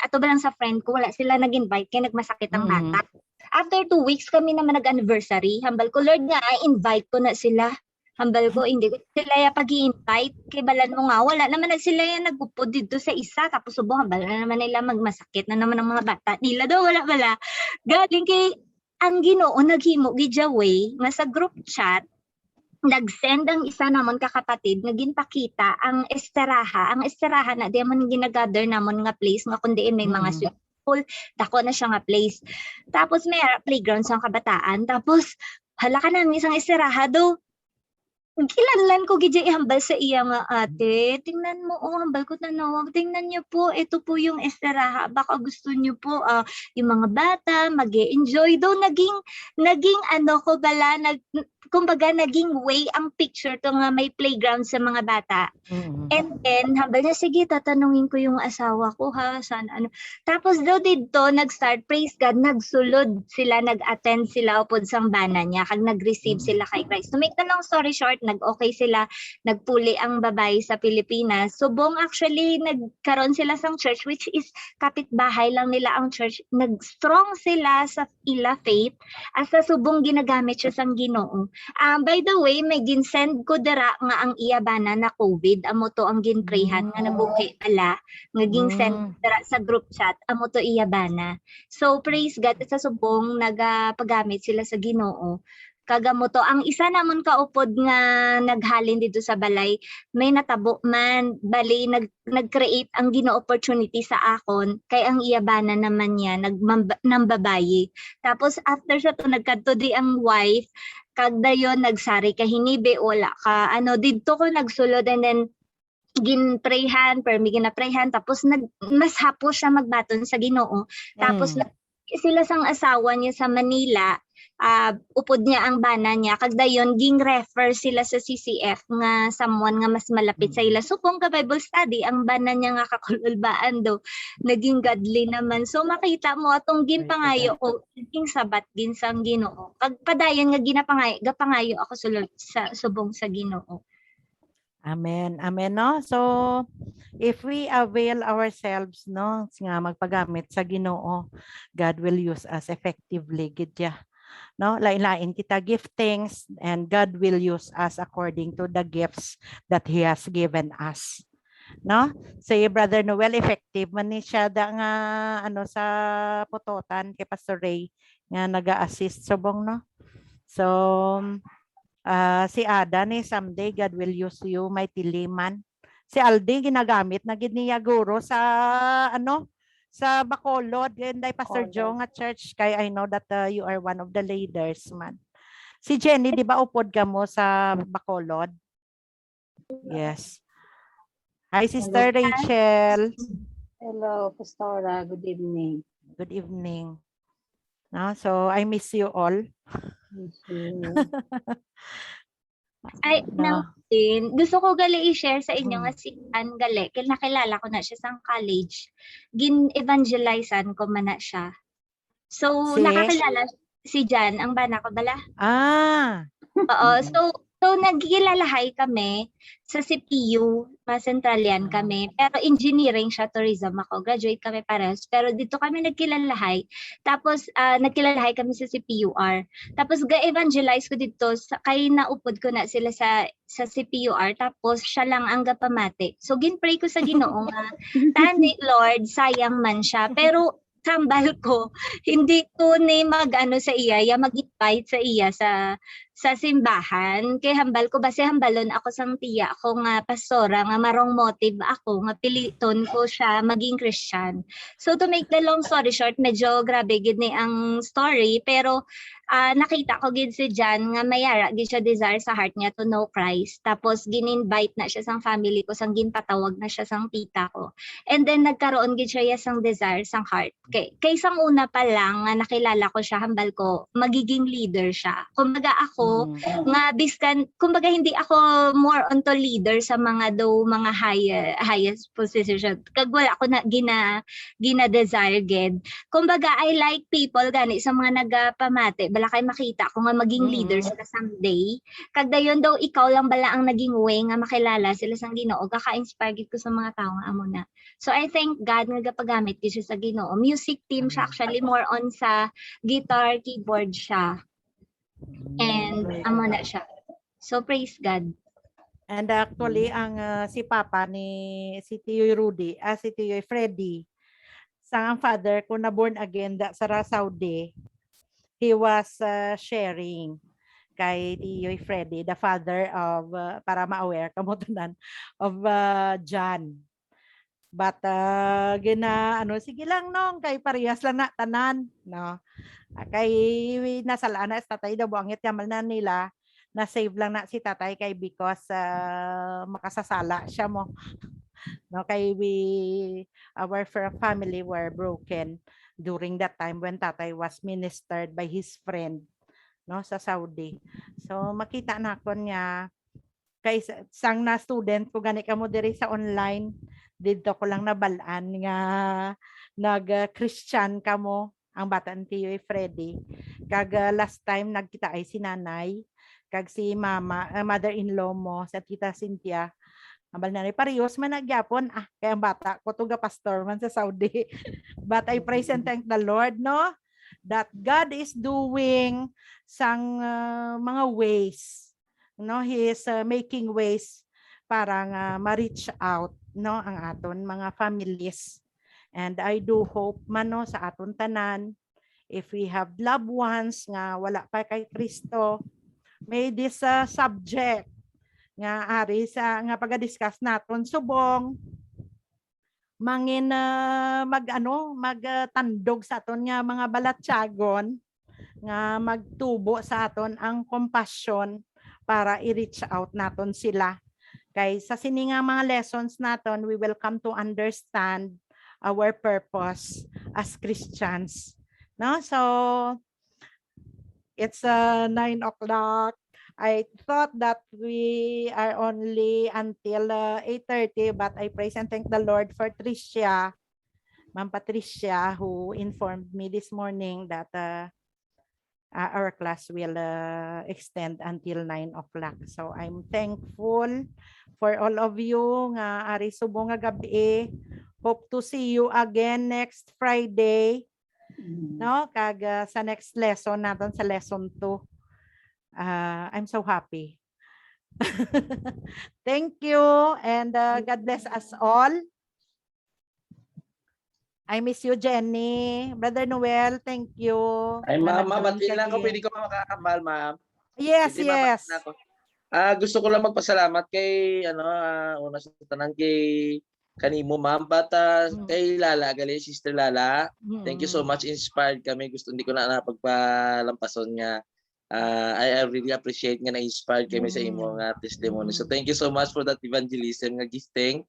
ato ba lang sa friend ko, wala sila nag-invite kay nagmasakit ang bata. After 2 weeks kami naman nag-anniversary, hambal ko Lord nga invite ko na sila. Hambal ko hindi ko sila pag-i-invite kay balan mo nga wala naman na sila nagupod dito sa isa, tapos subo hambal na naman nila magmasakit na naman ang mga bata nila daw wala galing kay ang Ginoo naghimo gidjaway nga sa group chat nag-send ang isa namon kakapatid nga ginpakita ang esteraha na di man ginagather namon nga place nga kundiin may mga swimming pool, dako na siya nga place. Tapos may playground sa kabataan, tapos hala ka na isang esteraha do. Kilanlan ko gidya ihambal sa iya nga ate, tingnan mo hambal ko tanawag, tingnan niyo po, ito po yung esteraha, baka gusto niyo po yung mga bata mag-enjoy daw, naging ko bala kumbaga naging way ang picture to nga may playground sa mga bata. And then, habang niya, sige, tatanungin ko yung asawa ko ha, saan ano. Tapos daw dito, nag-start, praise God, nagsulod sila, nag-attend sila upod sang bana niya, kag nag-receive sila kay Christ. To make the long story short, nag-okay sila, nagpuli ang babae sa Pilipinas. Subong actually, nagkaroon sila sang church, which is kapitbahay lang nila ang church. Nag-strong sila sa ila faith, asa subong ginagamit siya sang Ginoo. By the way, may ginsend ko dira nga ang iya bana na COVID, amo to ang ginprayhan nga nabuhi pala, nga ginsend dira sa group chat, amo to iya bana. So praise God, sa subong nagapagamit sila sa Ginoo. Kagamo to ang isa namon kaupod nga naghalin dito sa balay, may natabo man, bali nag-create ang Ginoo opportunity sa akon, kay ang iya bana naman niya nambabayi. Tapos after sa to nagkadto di ang wife, kag dayon nagsari ka hinibi, wala ka ano, didto ko nagsulod, and then ginprayhan, permi ginaprayhan, tapos mas hapos siya magbaton sa Ginoo. Tapos sila sang asawa niya sa Manila, upod niya ang bana niya, kag dayon ging refer sila sa CCF nga someone nga mas malapit sa ila. So kung ka Bible study, ang bana niya nga kakululbaan do, naging godly naman. So makita mo atong ginpangayo o ging sabat gin sang Ginoo. Kag padayon nga gapangayo ako sulod sa subong sa Ginoo. Amen. Amen, no? So, if we avail ourselves, no, nga magpagamit sa Ginoo, God will use us effectively, gidya. No, lain-lain kita giftings, and God will use us according to the gifts that He has given us. No? Say, Brother Noel, effective man ni siya da nga ano sa putotan kay Pastor Ray nga naga-assist subong, no? So, si Ada ni someday God will use you mightily man. Si Aldi ginagamit na gid niya guro sa ano sa Bacolod, and Pastor Joe nga church, kay I know that you are one of the leaders man. Si Jenny, di ba upod ka mo sa Bacolod? Yes. Hi, Sister Rachel. Hello, Pastora. Good evening. Good evening. No, so I miss you all. Ay, gusto ko gali i-share sa inyo nga si Ann Gali. Nakilala ko na siya sa college. Gin-evangelizean ko man na siya. So, nakakilala si Jan, ang bana ko bala. Oo, so nagkilalahay kami sa CPU, Centralian kami. Pero engineering siya, tourism ako. Graduate kami parehas. Pero dito kami nagkilalahay. Tapos nagkilalahay kami sa CPUR. Tapos ga-evangelize ko dito, kay naupod ko na sila sa CPUR. Tapos siya lang ang gapamati. So ginpray ko sa Ginoo nga, tani Lord, sayang man siya. Pero kambal ko, hindi ko ni mag-ano sa iya, mag-invite sa iya sa simbahan. Kay hambal ko, base hambalon ako sang tiya ako nga pastora, nga marong motive ako, nga piliton ko siya maging Christian. So to make the long story short, medyo grabe gid ni ang story, pero nakita ko gid si Jan nga mayara gid siya desire sa heart niya to know Christ. Tapos gin-invite na siya sang family ko, sang ginpatawag na siya sang tita ko. And then nagkaroon gid siya sang desire sang heart. Kay sang una pa lang nga nakilala ko siya, hambal ko magiging leader siya. Kumbaga ako nga biskan, kumbaga hindi ako more onto leader sa mga mga highest position. Kag wala ako na gina-desire gid. Kumbaga I like people gani sa mga nagapamati, bala kay makita ko nga maging leader sila someday. Kag dayon daw ikaw lang bala ang naging way nga makilala sila sang Ginoo, kaka-inspire gid ko sa mga tawo nga amo na. So I thank God nga gapagamit gid siya sa Ginoo. Music team siya, actually more on sa guitar, keyboard siya. And amo na siya. So praise God. And actually ang si Papa ni si Tiyoy Rudy, si Tiyoy Freddy, sang father ko na born again sa Saudi, he was sharing kay Tiyoy Freddy, the father of para ma-aware kamutunan of John. But sige lang nong kay parehas lang na tanan, no. Kay nasalaan na tatay daw buangit yamal na nila na save lang na si tatay kay because makasasala siya mo. No, kay our family were broken during that time when tatay was ministered by his friend. no, sa Saudi. So makita na ko niya kay sang na student ko gani kamo diri sa online, dito ko lang nabalaan nga nag-Christian kamo ang batan tiyo Freddy. Kag last time nagkita ay si nanay kag si mama, mother-in-law mo sa tita Cynthia. Ambal na parehas man nagyapon kaya ang bata ko tuga pastor man sa Saudi. But I praise and thank the Lord, no, that God is doing sang mga ways, no, He is making ways para nga ma-reach out, no, ang aton mga families. And I do hope man, no, sa aton tanan, if we have loved ones nga wala pa kay Kristo, may this subject nga ari sa nga pag-discuss naton subong mangin magtandog sa aton nga mga balatyagon nga magtubo sa aton ang compassion para i-reach out naton sila. Kay sa sini nga mga lessons naton, we will come to understand our purpose as Christians. No? So it's 9 o'clock. I thought that we are only until 8:30, but I praise and thank the Lord for Tricia, Ma'am Patricia, who informed me this morning that our class will extend until 9 o'clock. So I'm thankful for all of you nga ari subong nga gabi. Hope to see you again next Friday. No, kag sa next lesson natin sa lesson 2. I'm so happy. Thank you and God bless us all. I miss you, Jenny. Brother Noel, thank you. Ay, ma'am, batiin lang ko. Pwede ko makakabal, ma'am. Yes, Pwede yes. Gusto ko lang magpasalamat kay, una sa tanan kay kanimo, ma'am. But kay Lala, Sister Lala, thank you so much. Inspired kami. Hindi ko na napagpalampason niya. I really appreciate nga na-inspired kami sa imo nga testimony. So thank you so much for that evangelism nga gifting.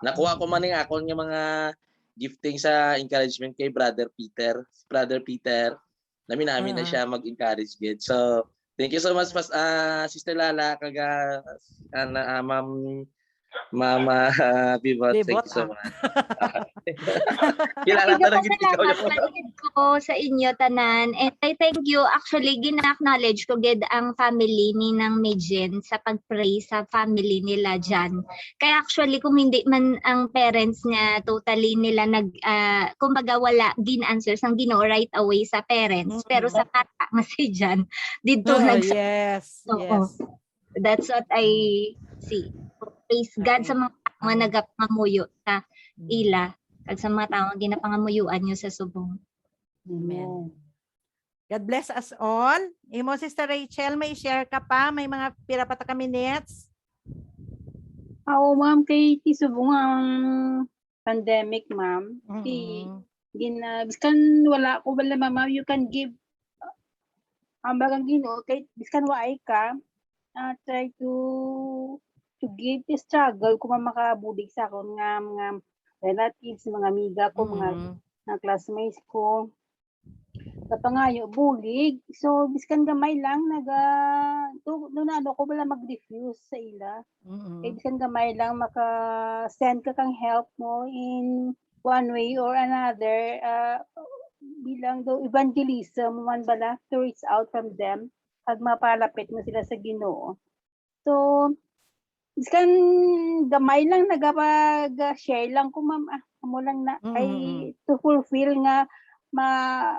Nakuha ko man nga akong mga gifting sa encouragement kay Brother Peter. Brother Peter, namin na siya mag-encourage gid. So thank you so much Sister Lala kaga Mama Pivot. Thank you so much. Kilala talaga ko sa inyo tanan, and I thank you. Actually gina-acknowledge ko gid ang family ni nang Mejen sa pag-pray sa family nila dyan. Kaya actually kung hindi man ang parents niya totally nila kumbaga wala gin-answer sang Ginoo right away sa parents, pero sa bata masi dyan dito yes. That's what I see. Praise God sa mga tao nga nagapangamuyo sa ila kag sa mga tao nga ginapangamuyuan nyo sa subong. Amen. God bless us all. Imo Sister Rachel, may share ka pa? May mga pira pa ta ka minutes? Oo, ma'am, kay subong ang pandemic, ma'am. Biskan wala ko bala, ma'am, you can give ang bagang Ginoo kay biskan waay ka, try to give the struggle kung makabulig sa akong mga relatives, mga amiga ko, mga classmates ko. Sa pangayo, bulig. So, biskan gamay lang, ko wala mag-refuse sa ila. Biskan gamay lang, maka-send ka kang help mo in one way or another, bilang daw evangelism, man bala, to reach out from them, at mapalapit mo sila sa Ginoo. So, iskan gamay lang nagapag-share lang ko, ma'am, amo lang na ay to fulfill nga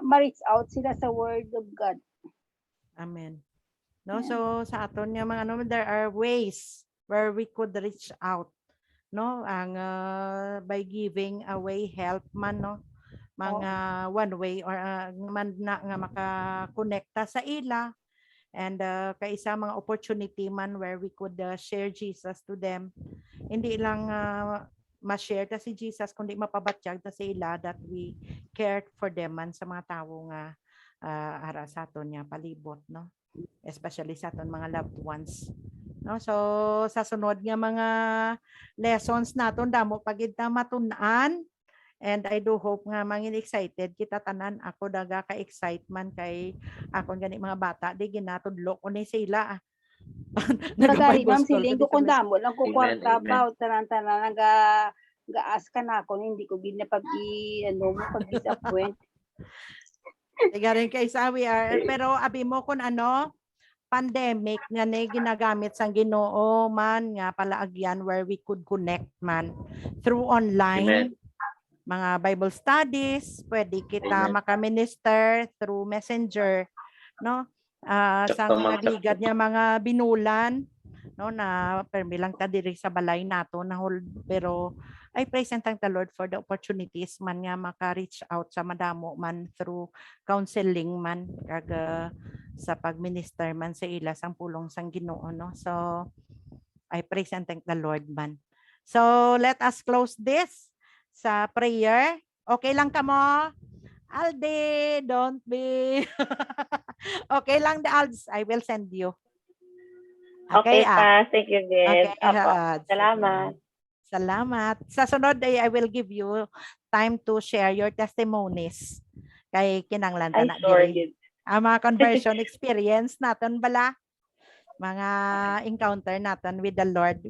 ma-reach out sila sa word of God. Amen. No, so sa aton nga mga there are ways where we could reach out, no, ang by giving away help man, no, mga one way or man na nga makakonekta sa ila. And kaisa mga opportunity man where we could share Jesus to them. Hindi lang ma-share ta si Jesus, kundi mapabatyag ta sa ila that we cared for them man sa mga tao nga ara sa aton nga palibot, no? Especially sa aton mga loved ones. No? So sa sunod nga mga lessons naton damo pagid ta matun-an. And I do hope nga mangin excited kita tanan ako daga ka excitement kay akon gani mga bata di ginatudlo ko ni sila. Nagari, Nag-Bible ma'am, school siling ko ko kung di sa damo lang ko Amen, kwarta amen. ba, tanan-tanan, gaas ka na ako, hindi ko gina pag-disappoint. Tigarin kay sawi pero abi mo kun ano pandemic nga ni ginagamit sang Ginoo man nga palaagyan where we could connect man through online. Amen. Mga Bible studies, pwede kita Amen. makaminister through messenger, no? Sang nagligad niya mga binulan, no, na permi lang ta diri sa balay nato na pero I praise and thank the Lord for the opportunities man nga maka-reach out sa madamo man through counseling man kag sa pagminister man sa ila sang pulong sang Ginoo, no? So I praise and thank the Lord man. So let us close this sa prayer. Okay lang ka mo? Alde, don't be. Okay lang the Alds. I will send you. Okay, pa. Thank you, Okay. Gid. Apo. Salamat. Salamat. Sa sunod ay I will give you time to share your testimonies. Kay kinanglan Ay, na sure, diri. Gid. Ang mga conversion experience natin bala. Mga encounter natin with the Lord,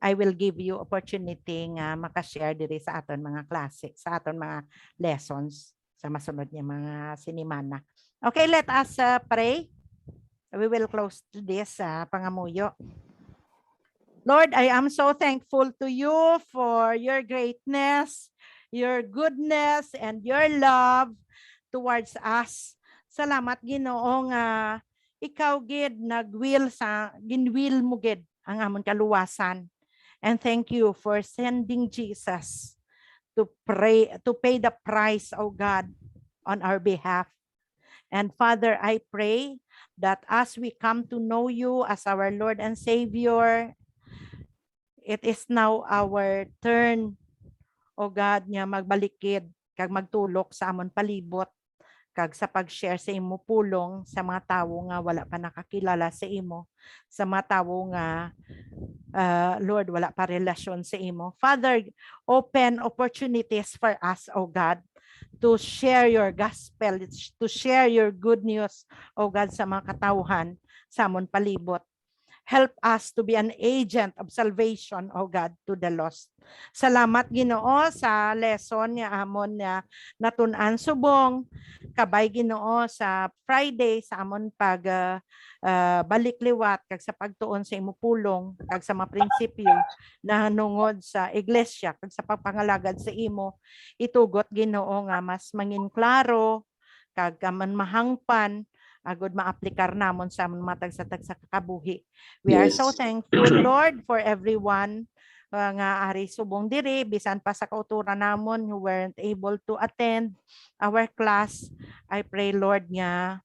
I will give you opportunity nga makashare diri sa aton mga klase, sa aton mga lessons sa masunod niya mga sinimana. Okay, let us pray. We will close to this pangamuyo. Lord, I am so thankful to you for your greatness, your goodness, and your love towards us. Salamat Ginoo nga ikaw gid ginwil mo gid ang amon kaluwasan. And thank you for sending Jesus to pay the price, oh God, on our behalf. And Father, I pray that as we come to know you as our Lord and Savior, it is now our turn, oh God, nga magbalikid kag magtulok sa amon palibot kag sa pag-share sa imo pulong sa mga tawo nga wala pa nakakilala sa imo, sa mga tawo nga Lord wala pa relasyon sa imo. Father, open opportunities for us, oh God, to share your gospel, to share your good news, oh God, sa mga katawhan sa amon palibot. Help us to be an agent of salvation, oh God, to the lost. Salamat Ginoo sa lesson nga amon na natun-an subong. Kabay Ginoo sa Friday sa amon pag balik liwat kag sa pagtuon sa imo pulong kag sa mga prinsipyo na hanungod sa iglesia kag sa pagpangalagad sa imo. Itugot Ginoo nga mas mangin klaro kag man mahangpan agud maaplikar namon sa matag sa kakabuhi. We are so thankful, Lord, for everyone nga ari subong diri bisan pa sa kauturan namon who weren't able to attend our class. I pray, Lord, nga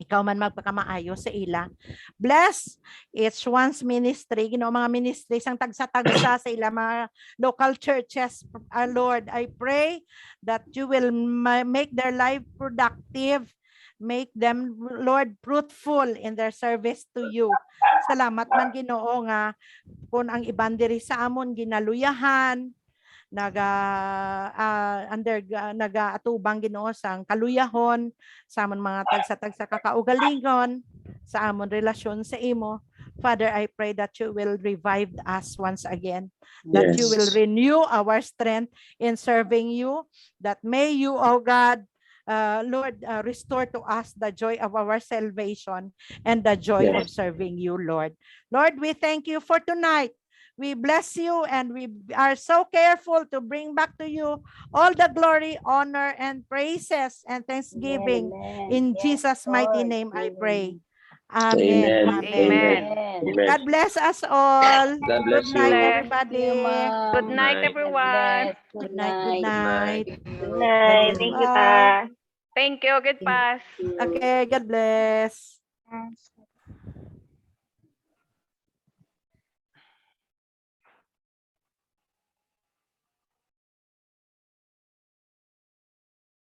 ikaw man magpakamaayo sa ila. Bless each one's ministry, Ginoo, mga ministries ang tagsa-tagsa sa ila mga local churches. Lord, I pray that you will make their life productive. Make them, Lord, fruitful in their service to you. Salamat man Ginoo nga kung ang iban diri sa amon ginaluyahan, nagaatubang Ginoo sang kaluyahon sa amon mga tagsa-tagsa kakaugalingon sa amon relasyon sa imo. Father, I pray that you will revive us once again, that you will renew our strength in serving you, that may you, oh God, Lord, restore to us the joy of our salvation and the joy of serving you, Lord. Lord, we thank you for tonight. We bless you and we are so careful to bring back to you all the glory, honor, and praises and thanksgiving. In Jesus' mighty name I pray. Amen. Amen. God bless us all. God bless Good night, you. everybody. Good night, everyone. Good night. Good night. Good night. Thank you, Pa. Thank you. Good pass. Okay, God bless.